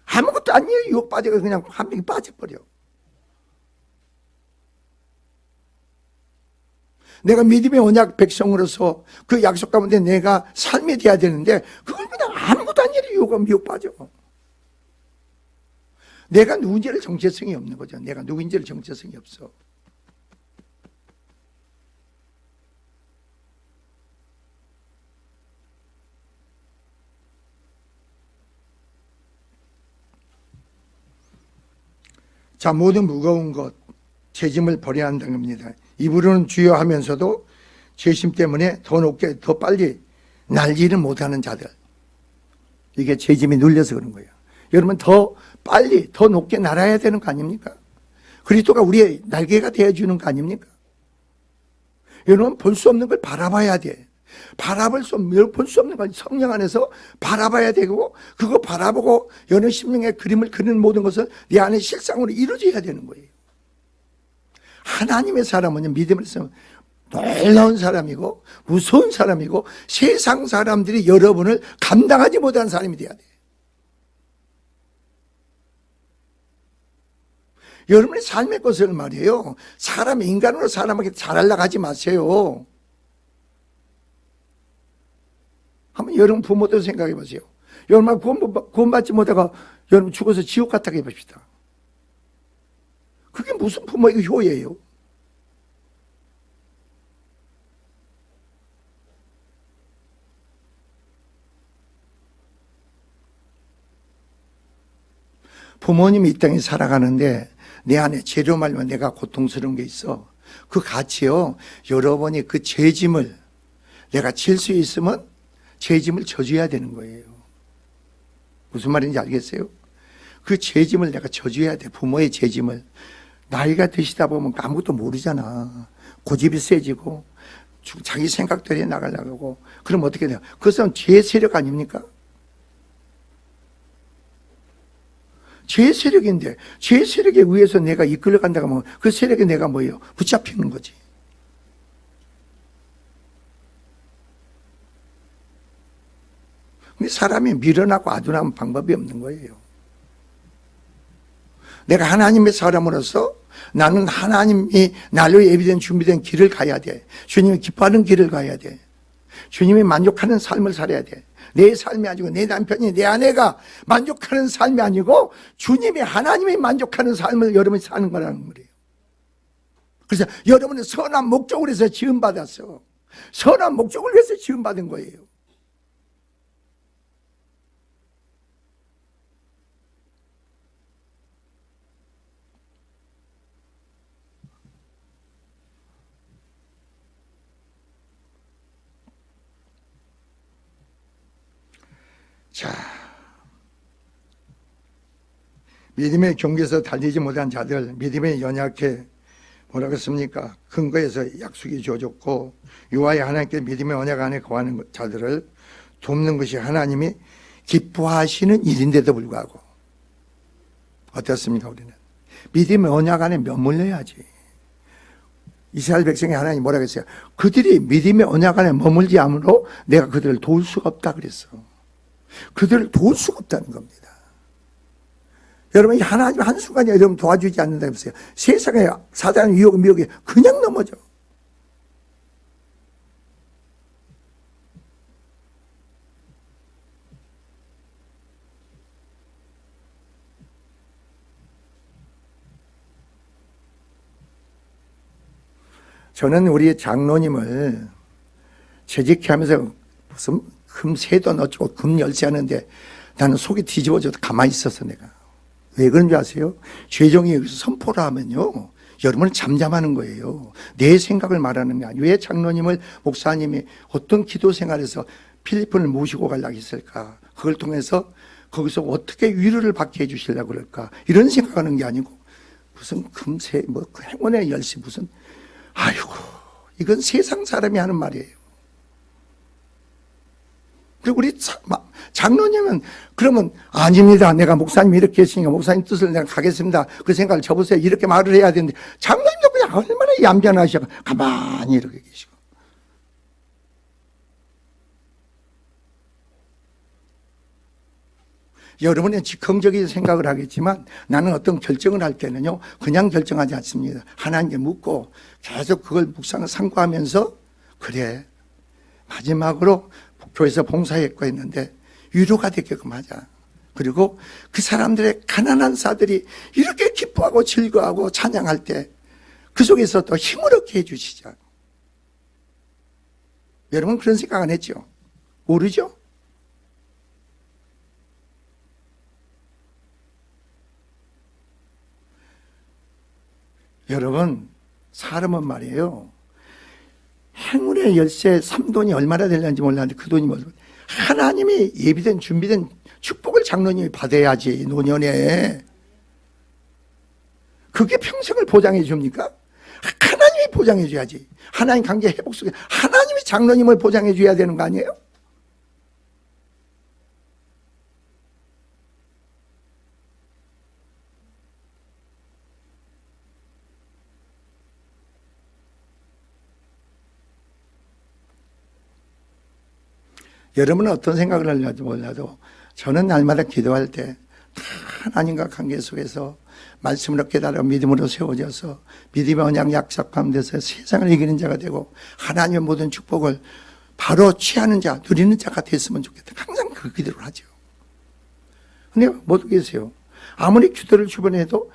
아무것도 아니에요. 유혹 빠져서 그냥 함정에 빠져버려. 내가 믿음의 언약 백성으로서 그 약속 가운데 내가 삶이 돼야 되는데 그걸 그냥 아무것도 아니에요. 유혹 빠져. 내가 누군지를 정체성이 없는 거죠. 내가 누구인지를 정체성이 없어. 자, 모든 무거운 것, 죄짐을 버려야 한다는 겁니다. 입으로는 주여 하면서도 죄심 때문에 더 높게, 더 빨리 날지를 못하는 자들. 이게 죄짐이 눌려서 그런 거예요. 여러분 더 빨리, 더 높게 날아야 되는 거 아닙니까? 그리스도가 우리의 날개가 되어주는 거 아닙니까? 여러분 볼 수 없는 걸 바라봐야 돼. 볼 수 없는 걸 성령 안에서 바라봐야 되고, 그거 바라보고 여러 심령의 그림을 그리는 모든 것을 내 안에 실상으로 이루어져야 되는 거예요. 하나님의 사람은 믿음에서 놀라운 사람이고 무서운 사람이고 세상 사람들이 여러분을 감당하지 못하는 사람이 돼야 돼. 여러분의 삶의 것을 말이에요. 인간으로 사람에게 잘하려고 하지 마세요. 한번 여러분 부모들 생각해 보세요. 여러분 구원받지 못하고 여러분 죽어서 지옥 갔다가 해봅시다. 그게 무슨 부모의 효예요? 부모님이 이 땅에 살아가는데 내 안에 죄로 말면 내가 고통스러운 게 있어. 그 가치요. 여러분이 그 죄짐을 내가 질 수 있으면 죄짐을 져줘야 되는 거예요. 무슨 말인지 알겠어요? 그 죄짐을 내가 져줘야 돼. 부모의 죄짐을. 나이가 드시다 보면 아무것도 모르잖아. 고집이 세지고 자기 생각대로 나가려고 하고. 그럼 어떻게 돼요? 그것은 죄 세력 아닙니까? 죄 세력인데 죄 세력에 의해서 내가 이끌려간다고 하면 그 세력에 내가 뭐예요? 붙잡히는 거지. 근데 사람이 미련하고 아둔하면 방법이 없는 거예요. 내가 하나님의 사람으로서 나는 하나님이 나를 예비된 준비된 길을 가야 돼. 주님이 기뻐하는 길을 가야 돼. 주님이 만족하는 삶을 살아야 돼. 내 삶이 아니고 내 남편이 내 아내가 만족하는 삶이 아니고 주님이 하나님이 만족하는 삶을 여러분이 사는 거라는 거예요. 그래서 여러분은 선한 목적을 위해서 지음받았어. 선한 목적을 위해서 지음받은 거예요. 자, 믿음의 경계에서 달리지 못한 자들, 믿음의 연약해 뭐라고 했습니까? 근거에서 약속이 주어졌고 유아의 하나님께 믿음의 언약 안에 거하는 자들을 돕는 것이 하나님이 기뻐하시는 일인데도 불구하고 어떻습니까? 우리는 믿음의 언약 안에 머물러야지. 이스라엘 백성이 하나님 뭐라고 했어요? 그들이 믿음의 언약 안에 머물지 않으므로 내가 그들을 도울 수가 없다 그랬어. 그들을 도울 수가 없다는 겁니다. 여러분, 하나님 한순간에 여러분 도와주지 않는다 해보세요. 세상에 사단의 유혹, 미혹에 그냥 넘어져. 저는 우리 장로님을 재직해 하면서 무슨 금세도 어쩌고 금열쇠 하는데 나는 속이 뒤집어져도 가만히 있었어. 내가 왜 그런 줄 아세요? 죄종이 여기서 선포를 하면요 여러분은 잠잠하는 거예요. 내 생각을 말하는 게 아니에요. 왜 장로님을 목사님이 어떤 기도 생활에서 필리핀을 모시고 가려고 했을까? 그걸 통해서 거기서 어떻게 위로를 받게 해주시려고 그럴까? 이런 생각하는 게 아니고 무슨 금세 뭐 행운의 열쇠 무슨 아이고 이건 세상 사람이 하는 말이에요. 그리고 우리 장로님은 그러면 아닙니다. 내가 목사님이 이렇게 했으니까 목사님 뜻을 내가 가겠습니다. 그 생각을 접으세요. 이렇게 말을 해야 되는데 장로님도 그냥 얼마나 얌전하시고 가만히 이렇게 계시고. 여러분은 즉흥적인 생각을 하겠지만 나는 어떤 결정을 할 때는요 그냥 결정하지 않습니다. 하나님께 묻고 계속 그걸 묵상을 상고하면서 그래 마지막으로 교회에서 봉사했고 했는데 위로가 되게끔 하자. 그리고 그 사람들의 가난한 사들이 이렇게 기뻐하고 즐거워하고 찬양할 때 그 속에서 또 힘을 얻게 해주시자. 여러분 그런 생각 안 했죠? 모르죠? 여러분 사람은 말이에요 행운의 열쇠 3돈이 얼마나 되려는지 몰랐는데 그 돈이 뭐죠? 하나님이 예비된 준비된 축복을 장로님이 받아야지 노년에. 그게 평생을 보장해 줍니까? 하나님이 보장해 줘야지. 하나님 관계 회복 속에 하나님이 장로님을 보장해 줘야 되는 거 아니에요? 여러분은 어떤 생각을 하려지 몰라도 저는 날마다 기도할 때 하나님과 관계 속에서 말씀으로 깨달아 믿음으로 세워져서 믿음의 언약 약속함 돼서 세상을 이기는 자가 되고 하나님의 모든 축복을 바로 취하는 자, 누리는 자가 됐으면 좋겠다. 항상 그 기도를 하죠. 근데 못 계세요. 아무리 기도를 주변에 해도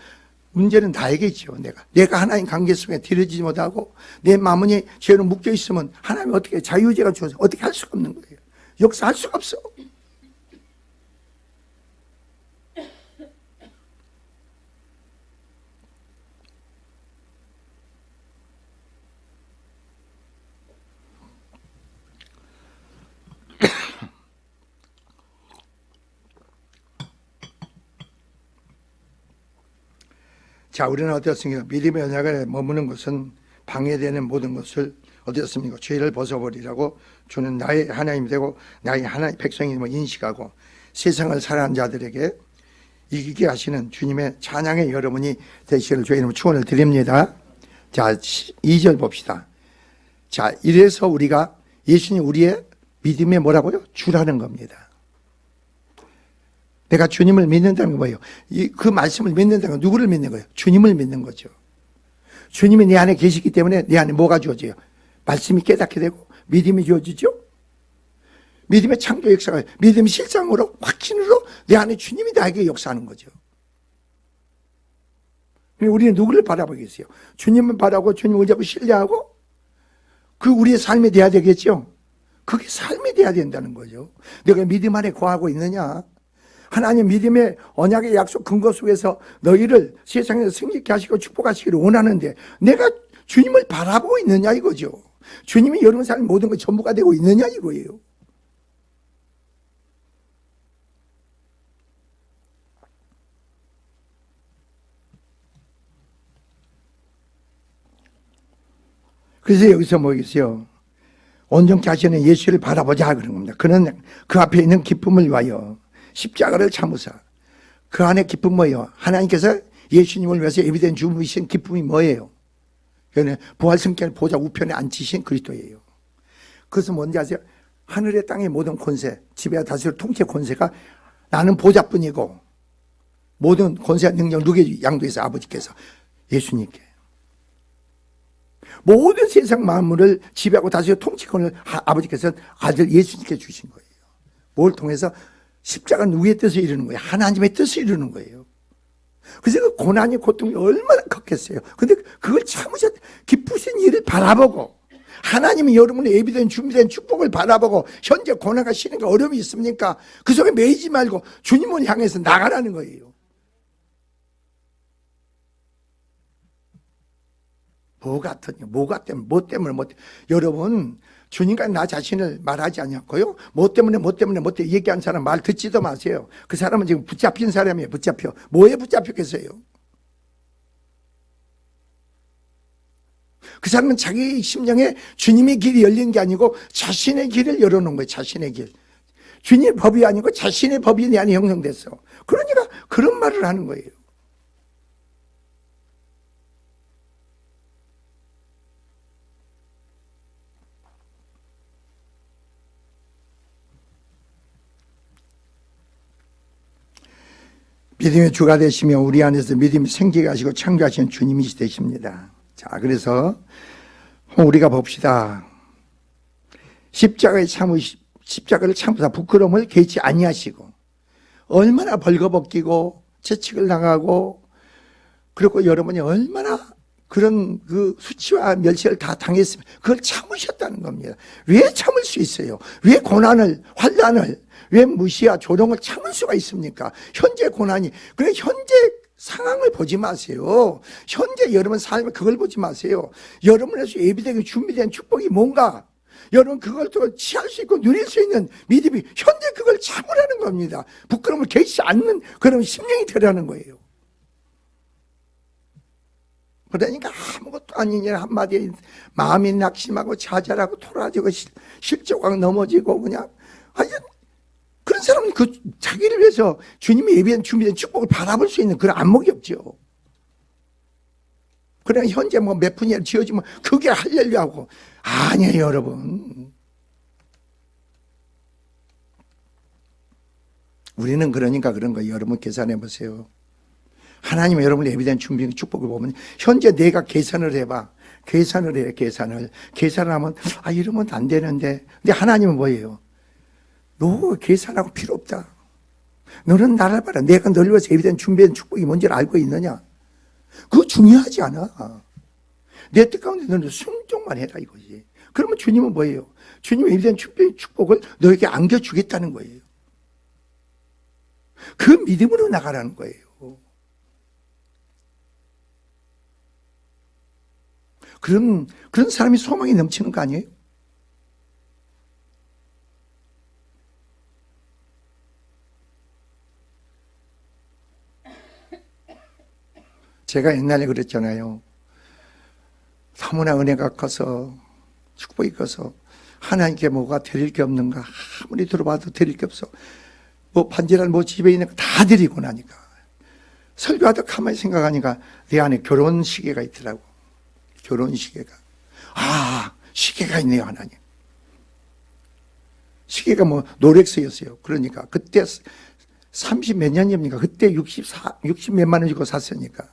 문제는 나에게죠. 내가 하나님 관계 속에 들여지지 못하고 내 마음이 죄로 묶여 있으면 하나님이 어떻게 자유의지가 주어서 어떻게 할 수가 없는 거예요. 역사할 수가 없어. 자, 우리는 어떻습니까? 믿음의 언약에 머무는 것은 방해되는 모든 것을 어떻습니까? 죄를 벗어버리라고 주는 나의 하나님이 되고 나의 하나님 백성임을 인식하고 세상을 살아가는 자들에게 이기게 하시는 주님의 찬양의 여러분이 되시기를 주의 이름으로 축원을 드립니다. 자, 2절 봅시다. 자, 이래서 우리가 예수님 우리의 믿음의 뭐라고요? 주라는 겁니다. 내가 주님을 믿는다는 건 뭐예요? 그 말씀을 믿는다는 건 누구를 믿는 거예요? 주님을 믿는 거죠. 주님이 내 안에 계시기 때문에 내 안에 뭐가 주어져요? 말씀이 깨닫게 되고 믿음이 주어지죠. 믿음의 창조 역사가 믿음의 실상으로 확신으로 내 안에 주님이 나에게 역사하는 거죠. 우리는 누구를 바라보겠어요? 주님을 바라고 주님을 의지하고 신뢰하고 그 우리의 삶이 돼야 되겠죠. 그게 삶이 돼야 된다는 거죠. 내가 믿음 안에 거하고 있느냐? 하나님 믿음의 언약의 약속 근거 속에서 너희를 세상에서 승리케 하시고 축복하시기를 원하는데 내가 주님을 바라보고 있느냐 이거죠. 주님이 여러분 삶 모든 것 전부가 되고 있느냐 이거예요. 그래서 여기서 뭐겠어요? 온전케 하시는 예수를 바라보자 그런 겁니다. 그는 그 앞에 있는 기쁨을 위하여 십자가를 참으사. 그 안에 기쁨 뭐예요? 하나님께서 예수님을 위해서 예비된 주무신 기쁨이 뭐예요? 부활 승천을 보좌 우편에 앉히신 그리스도예요. 그것은 뭔지 아세요? 하늘의 땅의 모든 권세, 지배와 다스릴 통치 권세가 나는 보좌뿐이고 모든 권세와 능력을 누구에게 양도해서 아버지께서 예수님께 모든 세상 만물을 지배하고 다스리고 통치권을 아버지께서는 아들 예수님께 주신 거예요. 뭘 통해서? 십자가는 누구의 뜻을 이루는 거예요? 하나님의 뜻을 이루는 거예요. 그래서 그 고난이 고통이 얼마나 컸겠어요. 근데 그걸 참으셨, 기쁘신 일을 바라보고 하나님이 여러분의 예비된 준비된 축복을 바라보고 현재 고난과 시련과 어려움이 있습니까? 그 속에 매이지 말고 주님을 향해서 나가라는 거예요. 뭐 같으냐, 뭐가 때문에, 뭐 때문에, 여러분, 주님과 나 자신을 말하지 않았고요. 뭐 때문에 얘기한 사람 말 듣지도 마세요. 그 사람은 지금 붙잡힌 사람이에요, 붙잡혀. 뭐에 붙잡혔겠어요? 그 사람은 자기 심령에 주님의 길이 열린 게 아니고 자신의 길을 열어놓은 거예요, 자신의 길. 주님의 법이 아니고 자신의 법이 내 안에 형성됐어. 그러니까 그런 말을 하는 거예요. 믿음의 주가 되시며 우리 안에서 믿음이 생기게 하시고 창조하시는 주님이 되십니다. 자, 그래서 우리가 봅시다. 십자가를 참으사 부끄러움을 개치 아니하시고 얼마나 벌거벗기고 채찍을 당하고 그리고 여러분이 얼마나 그런 그 수치와 멸시를 다 당했으면 그걸 참으셨다는 겁니다. 왜 참을 수 있어요? 왜 고난을, 환난을, 왜 무시와 조롱을 참을 수가 있습니까? 현재 고난이. 그래 현재 상황을 보지 마세요. 현재 여러분 삶을 그걸 보지 마세요. 여러분에서 예비되게 준비된 축복이 뭔가 여러분 그걸 또 취할 수 있고 누릴 수 있는 믿음이 현재 그걸 참으라는 겁니다. 부끄러움을 개의치 않는 그런 심령이 되라는 거예요. 그러니까 아무것도 아닌 일 한마디에 마음이 낙심하고 좌절하고 토라지고 실족하고 넘어지고 그냥 그런 사람은 그 자기를 위해서 주님이 예비한 준비된 축복을 바라볼 수 있는 그런 안목이 없죠. 그냥 현재 뭐 몇 푼이라도 지어지면 그게 할렐루야 하고 아니에요 여러분. 우리는 그러니까 그런 거예요. 여러분 계산해 보세요. 하나님이 여러분의 예비된 준비 축복을 보면 현재 내가 계산을 해봐. 계산을 해. 계산을 하면 이러면 안 되는데. 근데 하나님은 뭐예요? 너 계산하고 필요 없다. 너는 나를 봐라. 내가 널 위해서 예비된 준비된 축복이 뭔지를 알고 있느냐? 그거 중요하지 않아. 내 뜻 가운데 너는 순종만 해라 이거지. 그러면 주님은 뭐예요? 주님의 예비된 축복을 너에게 안겨주겠다는 거예요. 그 믿음으로 나가라는 거예요. 그런 사람이 소망이 넘치는 거 아니에요? 제가 옛날에 그랬잖아요. 너무나 은혜가 커서 축복이 커서 하나님께 뭐가 드릴 게 없는가 아무리 들어봐도 드릴 게 없어. 뭐 반지란 뭐 집에 있는 거 다 드리고 나니까 설교하다 가만히 생각하니까 내 안에 결혼 시계가 있더라고. 결혼 시계가. 시계가 있네요 하나님. 시계가 뭐 롤렉스였어요. 그러니까 그때 30 몇 년입니까? 그때 60 몇만 원 주고 샀으니까.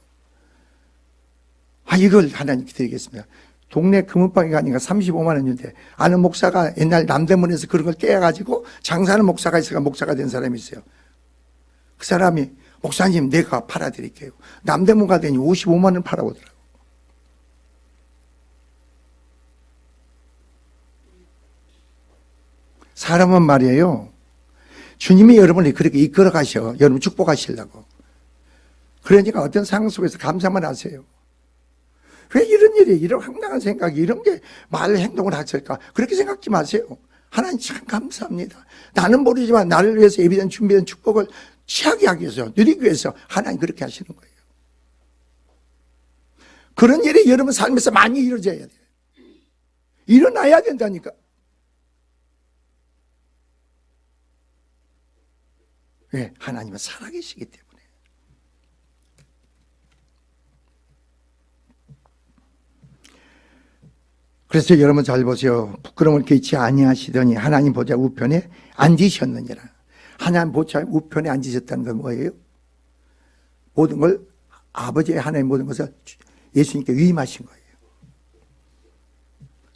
이걸 하나님께 드리겠습니다. 동네 금은방에 가니까 35만 원인데, 아는 목사가 옛날 남대문에서 그런 걸 깨가지고 장사하는 목사가 있어가 목사가 된 사람이 있어요. 그 사람이, 목사님, 내가 팔아드릴게요. 남대문 가더니 55만 원 팔아오더라고. 사람은 말이에요. 주님이 여러분을 그렇게 이끌어 가셔. 여러분 축복하시려고. 그러니까 어떤 상황 속에서 감사만 하세요. 왜 이런 일이, 이런 황당한 생각이, 이런 게 말, 행동을 하실까? 그렇게 생각지 마세요. 하나님 참 감사합니다. 나는 모르지만 나를 위해서 예비된 준비된 축복을 취하게 하기 위해서, 누리기 위해서 하나님 그렇게 하시는 거예요. 그런 일이 여러분 삶에서 많이 이루어져야 돼요. 일어나야 된다니까. 왜? 하나님은 살아계시기 때문에. 그래서 여러분 잘 보세요. 부끄러움을 끼치 아니하시더니 하나님 보좌 우편에 앉으셨느니라. 하나님 보좌 우편에 앉으셨다는 건 뭐예요? 모든 걸, 아버지의 하나님 모든 것을 예수님께 위임하신 거예요.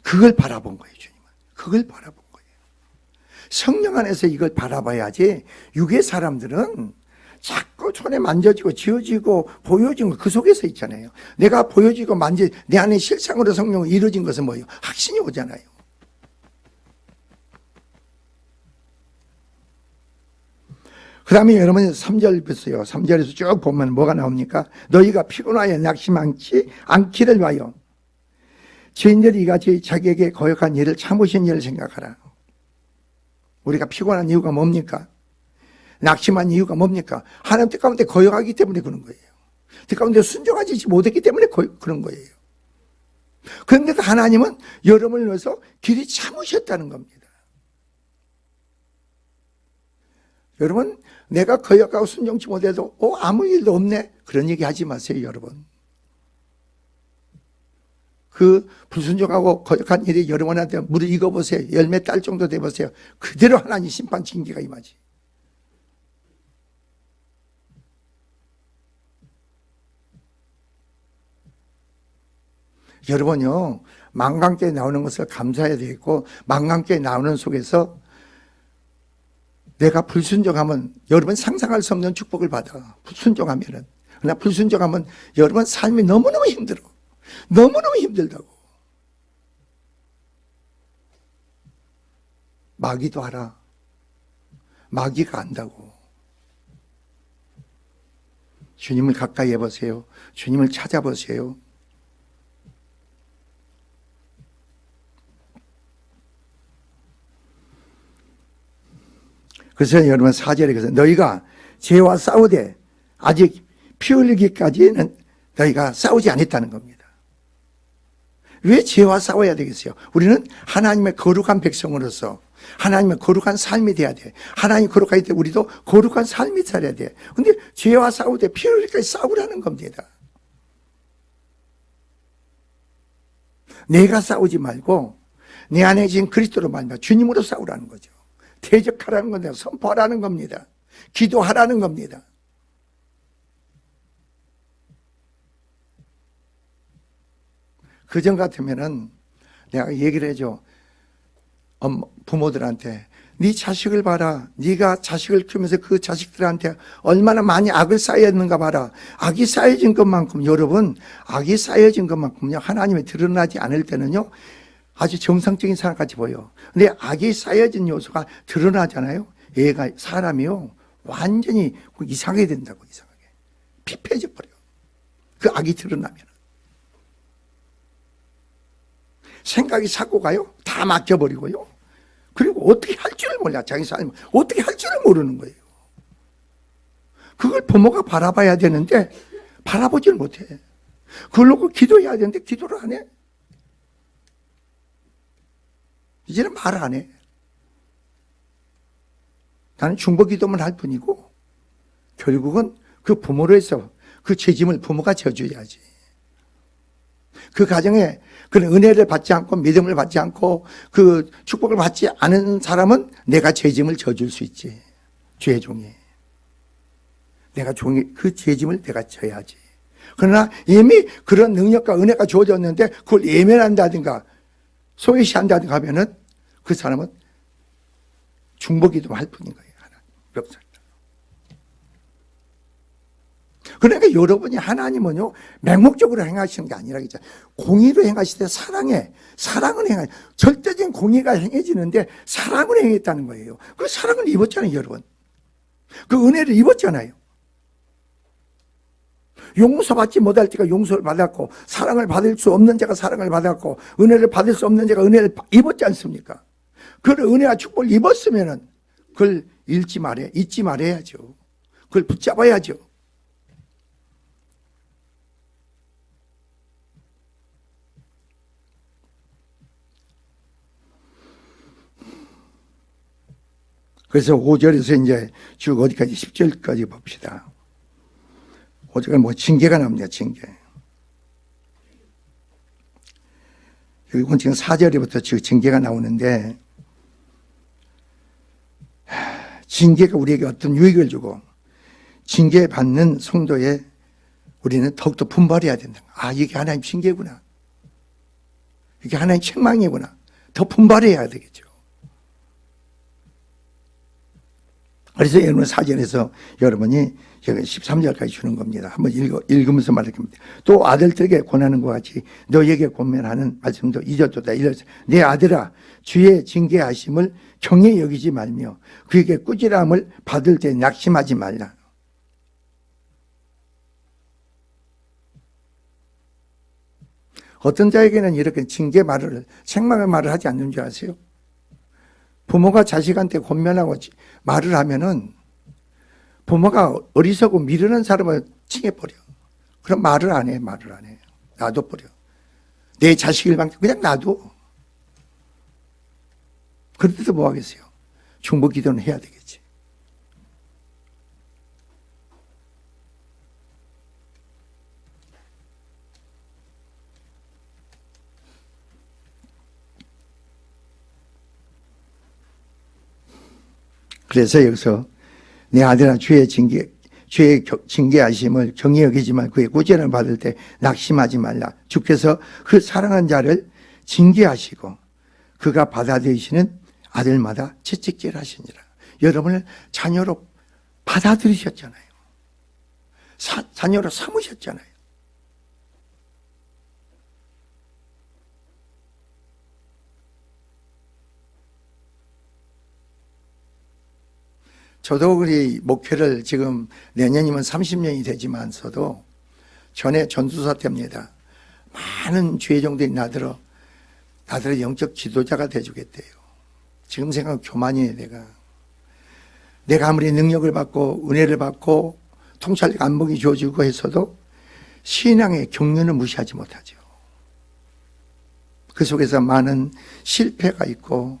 그걸 바라본 거예요, 주님은. 그걸 바라본 거예요. 성령 안에서 이걸 바라봐야지, 육의 사람들은 자꾸 손에 만져지고 지어지고 보여진 거 그 속에서 있잖아요. 내가 보여지고 내 안에 실상으로 성령이 이루어진 것은 뭐예요? 확신이 오잖아요. 그 다음에 여러분 3절 보세요. 3절에서 쭉 보면 뭐가 나옵니까? 너희가 피곤하여 낙심하지 않기를 위하여 죄인들이 이같이 자기에게 거역한 일을 참으신 일을 생각하라. 우리가 피곤한 이유가 뭡니까? 낙심한 이유가 뭡니까? 하나님 뜻 가운데 거역하기 때문에 그런 거예요. 뜻 가운데 순종하지 못했기 때문에 그런 거예요. 그런데도 하나님은 여러분을 위해서 길이 참으셨다는 겁니다. 여러분, 내가 거역하고 순종치 못해도 아무 일도 없네, 그런 얘기 하지 마세요. 여러분, 그 불순종하고 거역한 일이 여러분한테 물을 익어보세요. 열매 딸 정도 돼보세요. 그대로 하나님 심판 징계가 임하지. 여러분요, 만강께 나오는 것을 감사해야 되겠고, 만강께 나오는 속에서 내가 불순종하면 여러분 상상할 수 없는 축복을 받아. 불순종하면은. 그러나 불순종하면 여러분 삶이 너무너무 힘들어. 너무너무 힘들다고. 마귀도 알아. 마귀가 안다고. 주님을 가까이 해보세요. 주님을 찾아보세요. 그래서 여러분 4절에 그래서 너희가 죄와 싸우되 아직 피 흘리기까지는 너희가 싸우지 않았다는 겁니다. 왜 죄와 싸워야 되겠어요? 우리는 하나님의 거룩한 백성으로서 하나님의 거룩한 삶이 돼야 돼. 하나님 거룩할 때 우리도 거룩한 삶이 살아야 돼. 근데 죄와 싸우되 피 흘리기까지 싸우라는 겁니다. 내가 싸우지 말고 내 안에 지금 그리스도로 말미암아 주님으로 싸우라는 거죠. 대적하라는 겁니다. 선포하라는 겁니다. 기도하라는 겁니다. 그전 같으면은 내가 얘기를 해줘. 부모들한테 네 자식을 봐라. 네가 자식을 키우면서 그 자식들한테 얼마나 많이 악을 쌓였는가 봐라. 악이 쌓여진 것만큼, 여러분, 악이 쌓여진 것만큼요, 하나님이 드러나지 않을 때는요 아주 정상적인 사람같이 보여. 근데 악이 쌓여진 요소가 드러나잖아요. 얘가, 사람이요, 완전히 이상하게 된다고. 이상하게 피폐해져 버려. 그 악이 드러나면 생각이 사고가요 다 막혀버리고요. 그리고 어떻게 할 줄을 몰라. 자기 삶을 어떻게 할 줄을 모르는 거예요. 그걸 부모가 바라봐야 되는데 바라보지를 못해. 그걸 놓고 기도해야 되는데 기도를 안 해. 이제는 말을 안 해. 나는 중보기도만 할 뿐이고 결국은 그 부모로서 그 죄짐을 부모가 져줘야지. 그 가정에 그런 은혜를 받지 않고 믿음을 받지 않고 그 축복을 받지 않은 사람은 내가 죄짐을 져줄 수 있지. 죄의 종이. 내가 그 죄짐을 내가 져야지. 그러나 이미 그런 능력과 은혜가 주어졌는데 그걸 예면한다든가 소외시한다든가 하면은 그 사람은 중보기도 할 뿐인 거예요. 멱살. 그러니까 여러분이 하나님은요 맹목적으로 행하시는 게 아니라 그죠. 공의로 행하시되 사랑을 행하. 절대적인 공의가 행해지는데 사랑을 행했다는 거예요. 그 사랑을 입었잖아요, 여러분. 그 은혜를 입었잖아요. 용서받지 못할 때가 용서를 받았고 사랑을 받을 수 없는 자가 사랑을 받았고 은혜를 받을 수 없는 자가 은혜를 입었지 않습니까? 그 은혜와 축복을 입었으면은 그걸 잊지 말아야죠. 그걸 붙잡아야죠. 그래서 5절에서 이제 쭉 어디까지 10절까지 봅시다. 5절은 뭐 징계가 나옵니다. 징계. 이건 지금 4절부터 지금 징계가 나오는데 징계가 우리에게 어떤 유익을 주고 징계받는 성도에 우리는 더욱더 분발해야 된다. 아, 이게 하나님 징계구나. 이게 하나님 책망이구나. 더 분발해야 되겠죠. 그래서 여러분 사전에서 여러분이 13절까지 주는 겁니다. 한번 읽으면서 말할 겁니다. 또 아들들에게 권하는 것 같이 너에게 권면하는 말씀도 잊어도다. 내 아들아 주의 징계하심을 경히 여기지 말며 그에게 꾸지람을 받을 때 낙심하지 말라. 어떤 자에게는 이렇게 징계 말을 책망의 말을 하지 않는 줄 아세요? 부모가 자식한테 권면하고 말을 하면은 부모가 어리석고 미루는 사람을 칭해버려. 그럼 말을 안 해. 놔둬버려. 내 자식을 그냥 놔둬. 그런데도 뭐 하겠어요? 중보 기도는 해야 되겠지. 그래서 여기서 내 아들아 주의 징계하심을 경히 여기지 말고 그의 꾸지람을 받을 때 낙심하지 말라. 주께서 그 사랑한 자를 징계하시고 그가 받아들이시는 아들마다 채찍질하시니라. 여러분을 자녀로 받아들이셨잖아요. 자녀로 삼으셨잖아요. 저도 우리 목회를 지금 내년이면 30년이 되지만서도 전에 전도사 때입니다. 많은 주의종들이 나더러 영적 지도자가 돼주겠대요. 지금 생각하면 교만이에요. 내가 아무리 능력을 받고 은혜를 받고 통찰력 안목이 주어지고 했어도 신앙의 경륜을 무시하지 못하죠. 그 속에서 많은 실패가 있고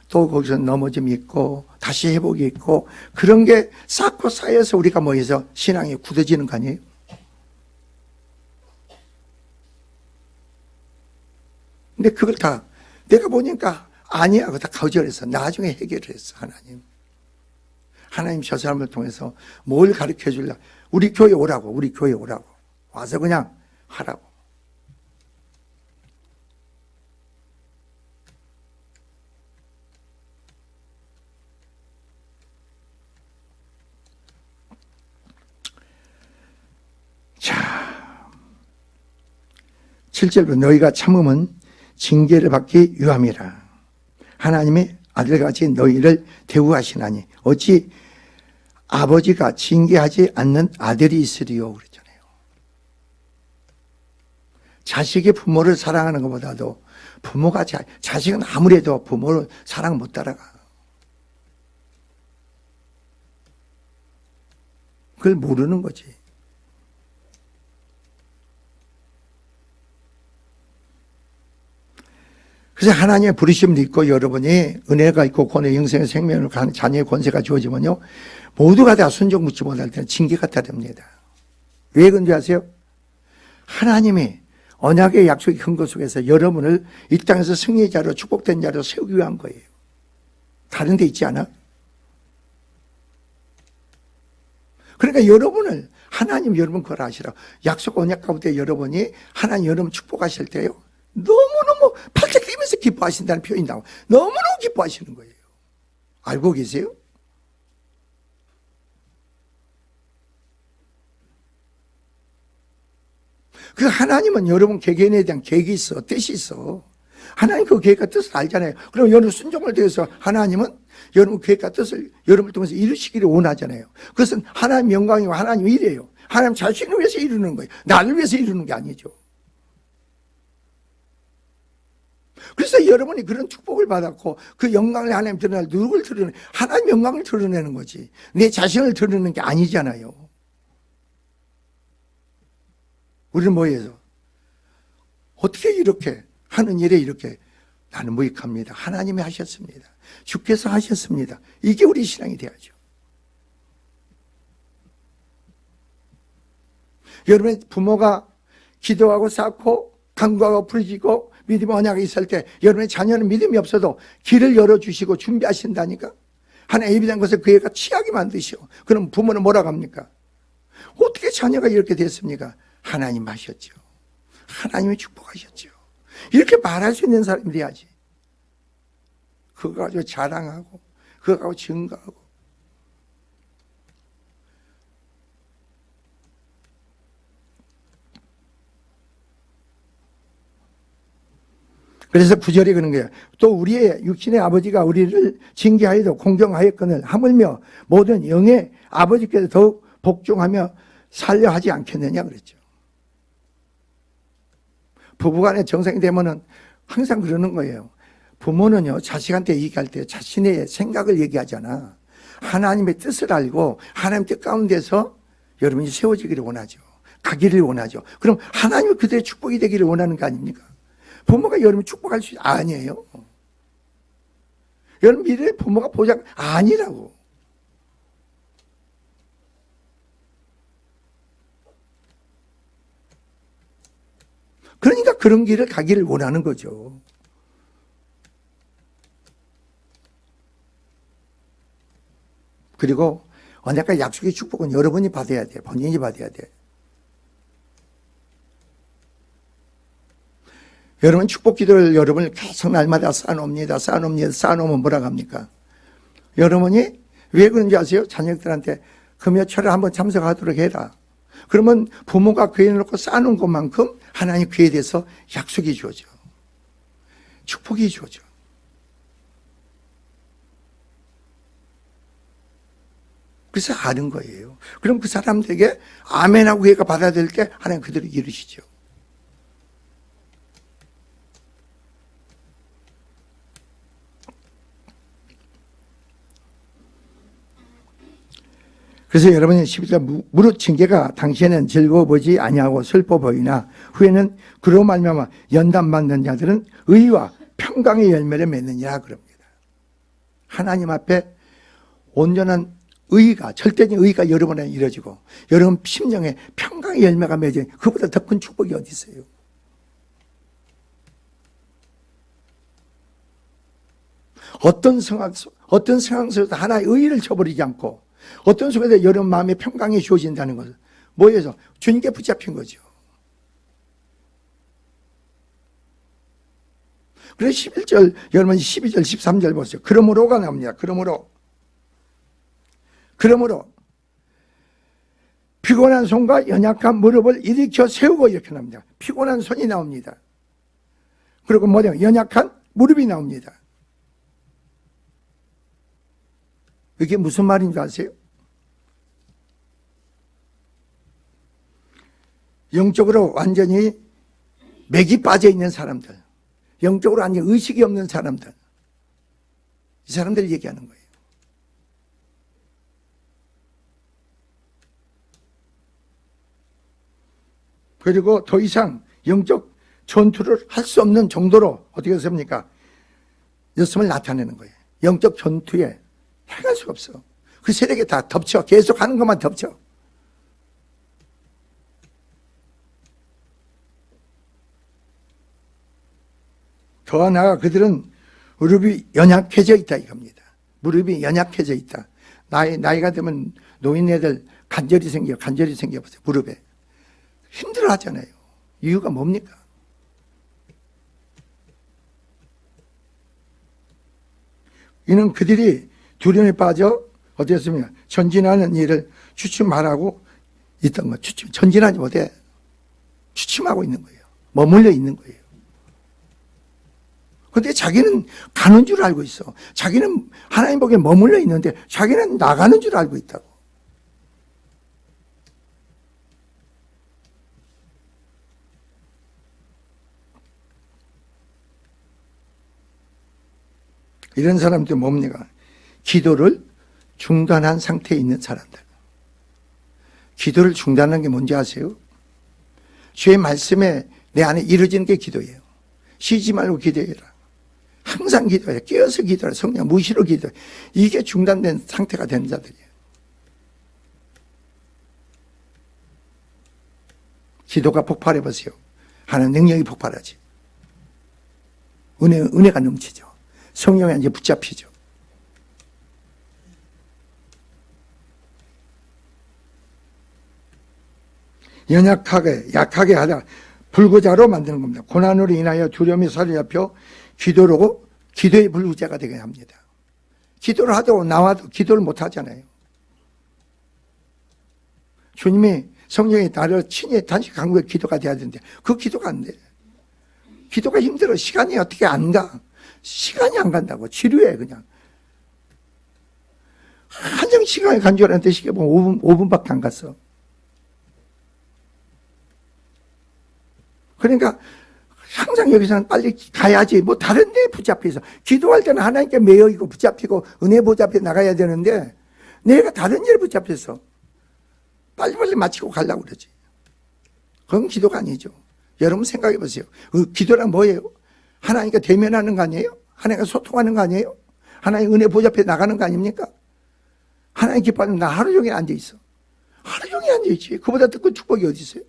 또 거기서 넘어짐이 있고 다시 회복이 있고 그런 게 쌓고 쌓여서 우리가 모여서 신앙이 굳어지는 거 아니에요? 근데 그걸 다 내가 보니까 아니야. 그거 다 거절해서 나중에 해결을 했어. 하나님 저 사람을 통해서 뭘 가르쳐 줄라. 우리 교회 오라고 와서 그냥 하라고. 자, 7절로 너희가 참음은 징계를 받기 유함이라. 하나님의 아들같이 너희를 대우하시나니 어찌 아버지가 징계하지 않는 아들이 있으리요 그랬잖아요. 자식이 부모를 사랑하는 것보다도 부모가 자식은 아무래도 부모를 사랑 못 따라가. 그걸 모르는 거지. 그래서 하나님의 부르심을 입고 여러분이 은혜가 있고 권의 영생의 생명을 가는 자녀의 권세가 주어지면요 모두가 다 순종 묻지 못할 때는 징계가 따릅니다. 왜 그런지 아세요? 하나님이 언약의 약속이 큰 것 속에서 여러분을 이 땅에서 승리자로 축복된 자로 세우기 위한 거예요. 다른 데 있지 않아? 그러니까 여러분을 하나님 여러분 걸 아시라. 약속 언약 가운데 여러분이 하나님 여러분 축복하실 때요. 너무너무 팔짝 뛰면서 기뻐하신다는 표현이 나와. 너무너무 기뻐하시는 거예요. 알고 계세요? 그 하나님은 여러분 개개인에 대한 계획이 있어. 뜻이 있어. 하나님 그 계획과 뜻을 알잖아요. 그럼 여러분 순종을 대해서 하나님은 여러분 계획과 뜻을 여러분을 통해서 이루시기를 원하잖아요. 그것은 하나님 영광이고 하나님 일이에요. 하나님 자신을 위해서 이루는 거예요. 나를 위해서 이루는 게 아니죠. 그래서 여러분이 그런 축복을 받았고 그 영광을 하나님 드러낼 누구를 드러내? 하나님 영광을 드러내는 거지. 내 자신을 드러내는 게 아니잖아요. 우리는 뭐예요? 어떻게 이렇게 하는 일에 이렇게 나는 무익합니다. 하나님이 하셨습니다. 주께서 하셨습니다. 이게 우리 신앙이 돼야죠. 여러분의 부모가 기도하고 쌓고 간구하고 부르짖고 믿음의 언약이 있을 때 여러분의 자녀는 믿음이 없어도 길을 열어주시고 준비하신다니까. 하나 예비된 것을 그 애가 취하게 만드시오. 그럼 부모는 뭐라고 합니까? 어떻게 자녀가 이렇게 됐습니까? 하나님 하셨죠. 하나님이 축복하셨죠. 이렇게 말할 수 있는 사람이 돼야지. 그거 가지고 자랑하고 그거 가지고 증거하고. 그래서 9절에 그런 거예요. 또 우리의 육신의 아버지가 우리를 징계하여도 공경하였거늘 하물며 모든 영의 아버지께서 더욱 복종하며 살려 하지 않겠느냐 그랬죠. 부부간에 정상이 되면은 항상 그러는 거예요. 부모는요, 자식한테 얘기할 때 자신의 생각을 얘기하잖아. 하나님의 뜻을 알고 하나님 뜻 가운데서 여러분이 세워지기를 원하죠. 가기를 원하죠. 그럼 하나님의 그들의 축복이 되기를 원하는 거 아닙니까? 부모가 여러분 축복할 수 아니에요. 여러분 미래에 부모가 보장 아니라고. 그러니까 그런 길을 가기를 원하는 거죠. 그리고 언약과 약속의 축복은 여러분이 받아야 돼. 본인이 받아야 돼. 여러분 축복 기도를 여러분을 계속 날마다 쌓아놓습니다. 쌓아놓으면 뭐라고 합니까? 여러분이 왜 그런지 아세요? 자녀들한테 금요철에 한번 참석하도록 해라. 그러면 부모가 그에 놓고 쌓아놓은 것만큼 하나님 그에 대해서 약속이 주어져. 축복이 주어져. 그래서 아는 거예요. 그럼 그 사람들에게 아멘하고 얘가 받아들일 때 하나님 그대로 이루시죠. 그래서 여러분이 12절 무릇 징계가 당시에는 즐거워 보이지 아니하고 슬퍼 보이나 후에는 그로 말미암아 연단 받는 자들은 의와 평강의 열매를 맺느니라 그럽니다. 하나님 앞에 온전한 의가 절대적인 의가 여러분에 이루어지고 여러분 심령에 평강의 열매가 맺어요. 그보다 더 큰 축복이 어디 있어요? 어떤 상황 속에서 하나의 의의를 저버리지 않고 어떤 속에서 여러분 마음에 평강이 주어진다는 것은 뭐예요? 주님께 붙잡힌 거죠. 그래서 11절, 여러분 12절, 13절 보세요. 그러므로가 나옵니다. 그러므로 피곤한 손과 연약한 무릎을 일으켜 세우고 이렇게 나옵니다. 피곤한 손이 나옵니다. 그리고 뭐냐? 연약한 무릎이 나옵니다. 이게 무슨 말인 줄 아세요? 영적으로 완전히 맥이 빠져 있는 사람들, 영적으로 완전히 의식이 없는 사람들, 이 사람들 얘기하는 거예요. 그리고 더 이상 영적 전투를 할 수 없는 정도로 어떻게 했습니까? 였음을 나타내는 거예요. 영적 전투에 해갈 수가 없어. 그 세력이 다 덮쳐. 계속 하는 것만 덮쳐. 더 나아가 그들은 무릎이 연약해져 있다 이겁니다. 무릎이 연약해져 있다. 나이가 되면 노인네들 관절이 생겨보세요. 무릎에. 힘들어 하잖아요. 이유가 뭡니까? 이는 그들이 두려움에 빠져 어땠습니까? 전진하는 일을 주춤하라고 있던 거. 전진하지 못해. 주춤하고 있는 거예요. 머물러 있는 거예요. 근데 자기는 가는 줄 알고 있어. 자기는 하나님 보기에 머물러 있는데 자기는 나가는 줄 알고 있다고. 이런 사람들 뭡니까? 기도를 중단한 상태에 있는 사람들. 기도를 중단하는 게 뭔지 아세요? 주의 말씀에 내 안에 이루어지는 게 기도예요. 쉬지 말고 기도해라. 항상 기도해. 깨어서 기도해. 성령 무시로 기도해. 이게 중단된 상태가 되는 자들이에요. 기도가 폭발해 보세요. 하나님 능력이 폭발하지. 은혜가 넘치죠. 성령에 이제 붙잡히죠. 약하게 하다 불구자로 만드는 겁니다. 고난으로 인하여 두려움이 사로잡혀 기도의 불구자가 되게 합니다. 기도를 하도 나와도 기도를 못 하잖아요. 주님이 성령이 나를 친히 단식 강구의 기도가 돼야 되는데 그 기도가 안 돼. 기도가 힘들어. 시간이 어떻게 안 가. 시간이 안 간다고. 지루해 그냥. 한정 시간이 간 줄 알았는데 시계 보면 5분밖에 안 갔어. 그러니까 항상 여기서는 빨리 가야지. 뭐 다른 데 붙잡혀서. 기도할 때는 하나님께 매여 있고 붙잡히고 은혜 붙잡혀 나가야 되는데 내가 다른 일에 붙잡혀서 빨리빨리 마치고 가려고 그러지. 그건 기도가 아니죠. 여러분 생각해 보세요. 그 기도란 뭐예요? 하나님과 대면하는 거 아니에요? 하나님과 소통하는 거 아니에요? 하나님 은혜 붙잡혀 나가는 거 아닙니까? 하나님 기뻐하면 나 하루 종일 앉아 있어. 하루 종일 앉아 있지. 그보다 더 큰 축복이 어디 있어요?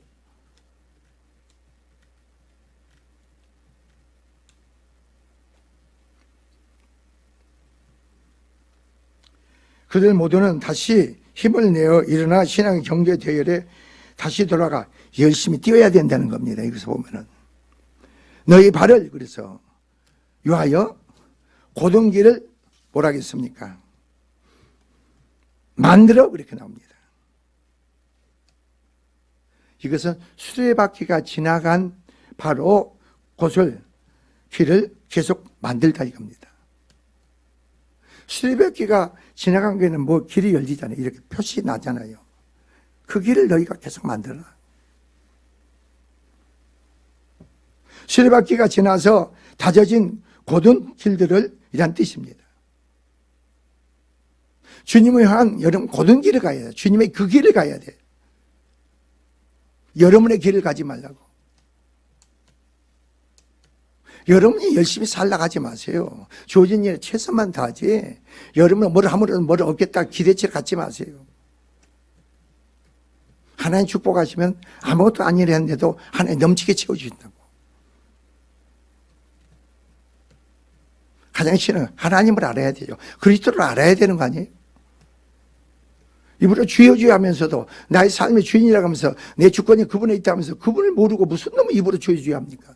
그들 모두는 다시 힘을 내어 일어나 신앙의 경제 대열에 다시 돌아가 열심히 뛰어야 된다는 겁니다. 여기서 보면은 너희 발을 그래서 위하여 고든 길을 뭐라 하겠습니까? 만들어 그렇게 나옵니다. 이것은 수레바퀴가 지나간 바로 길을 계속 만들다 이겁니다. 수레바퀴가 지나간 게는 뭐 길이 열리잖아요. 이렇게 표시 나잖아요. 그 길을 너희가 계속 만들어라. 수레바퀴가 지나서 다져진 고든 길들을 이란 뜻입니다. 주님을 향한 여러분 고든 길을 가야 돼. 주님의 그 길을 가야 돼. 여러분의 길을 가지 말라고. 여러분이 열심히 살라고 하지 마세요. 주어진 일에 최선만 다하지. 여러분은 뭘 하면 뭘 얻겠다 기대치를 갖지 마세요. 하나님 축복하시면 아무것도 아니라 했는데도 하나님 넘치게 채워주신다고. 가장 싫은 하나님을 알아야 되죠. 그리스도를 알아야 되는 거 아니에요? 입으로 주여 주여 하면서도 나의 삶의 주인이라고 하면서 내 주권이 그분에 있다면서 그분을 모르고 무슨 놈의 입으로 주여 주여 합니까?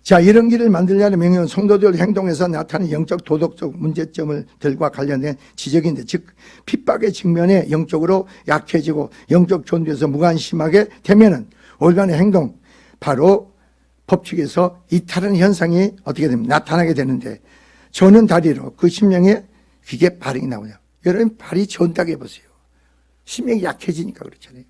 자, 이런 길을 만들려는 명령은 성도들 행동에서 나타나는 영적 도덕적 문제점들과 관련된 지적인데, 즉 핍박의 측면에 영적으로 약해지고 영적 존재에서 무관심하게 되면은 올바른 행동, 바로 법칙에서 이탈하는 현상이 어떻게 됩니까? 나타나게 되는데, 저는 다리로 그 심령에 그게 발행이 나오냐. 여러분 발이 전다고 해보세요. 심령이 약해지니까 그렇잖아요.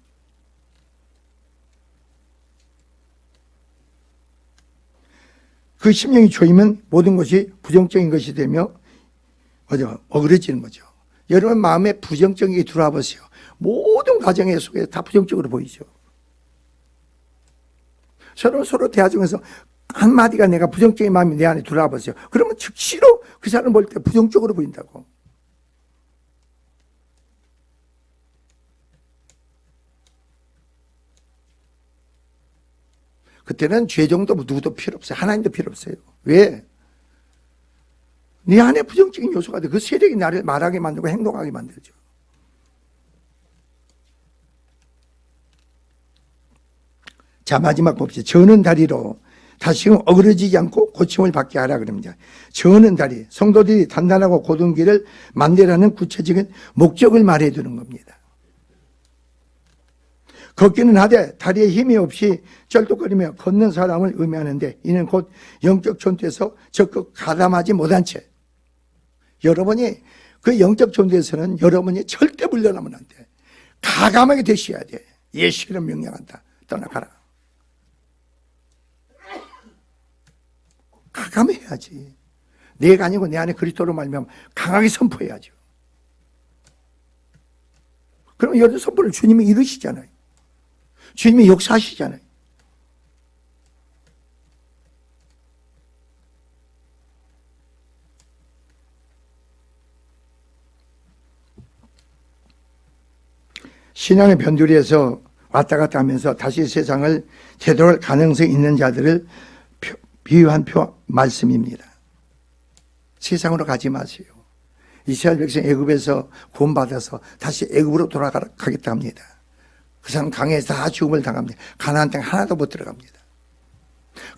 그 심령이 조이면 모든 것이 부정적인 것이 되며 어그러지는 거죠. 여러분 마음에 부정적인 게 들어와 보세요. 모든 과정의 속에 다 부정적으로 보이죠. 서로 대화 중에서 한마디가 내가 부정적인 마음이 내 안에 들어와 보세요. 그러면 즉시로 그 사람을 볼 때 부정적으로 보인다고. 그때는 죄 정도 누구도 필요 없어요. 하나님도 필요 없어요. 왜? 네 안에 부정적인 요소가 돼. 그 세력이 나를 말하게 만들고 행동하게 만들죠. 자, 마지막 봅시다. 저는 다리로 다시금 어그러지지 않고 고침을 받게 하라 그럽니다. 저는 다리, 성도들이 단단하고 고든 길을 만들라는 구체적인 목적을 말해 두는 겁니다. 걷기는 하되 다리에 힘이 없이 쩔뚝거리며 걷는 사람을 의미하는데 이는 곧 영적 존재에서 적극 가담하지 못한 채 여러분이 그 영적 존재에서는 여러분이 절대 물러나면 안 돼. 가감하게 되셔야 돼. 예수는 명령한다. 떠나가라. 가감해야지. 내가 아니고 내 안에 그리스도로 말미암아 강하게 선포해야죠. 그럼 여러 선포를 주님이 이루시잖아요. 주님이 역사하시잖아요. 신앙의 변두리에서 왔다 갔다 하면서 다시 세상을 되돌아갈 가능성이 있는 자들을 비유한 말씀입니다. 세상으로 가지 마세요. 이스라엘 백성 애굽에서 구원받아서 다시 애굽으로 돌아가겠다 합니다. 그 사람 강에서 다 죽음을 당합니다. 가나안 땅 하나도 못 들어갑니다.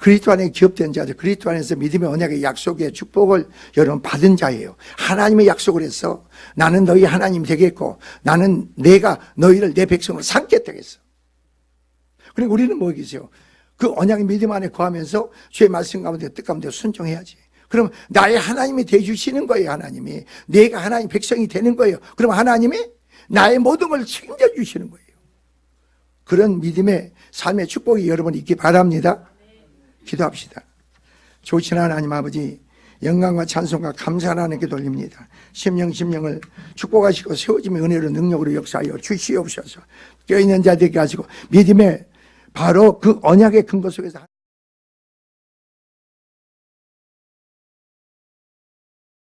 그리스도 안에 기업된 자들, 그리스도 안에서 믿음의 언약의 약속의 축복을 여러분 받은 자예요. 하나님의 약속을 해서 나는 너희 하나님 되겠고 나는 내가 너희를 내 백성으로 삼겠다 했어. 그리고 우리는 뭐겠어요? 그 언약의 믿음 안에 거하면서 주의 말씀 가운데 뜻 가운데 순종해야지. 그럼 나의 하나님이 되주시는 거예요. 하나님이 내가 하나님 백성이 되는 거예요. 그럼 하나님이 나의 모든 걸 책임져 주시는 거예요. 그런 믿음의 삶의 축복이 여러분 있기 바랍니다. 기도합시다. 좋으신 하나님 아버지, 영광과 찬송과 감사를 하나님께 돌립니다. 심령을 축복하시고 세워짐의 은혜로 능력으로 역사하여 주시옵소서. 껴있는 자들에게 하시고 믿음의 바로 그 언약의 근거 속에서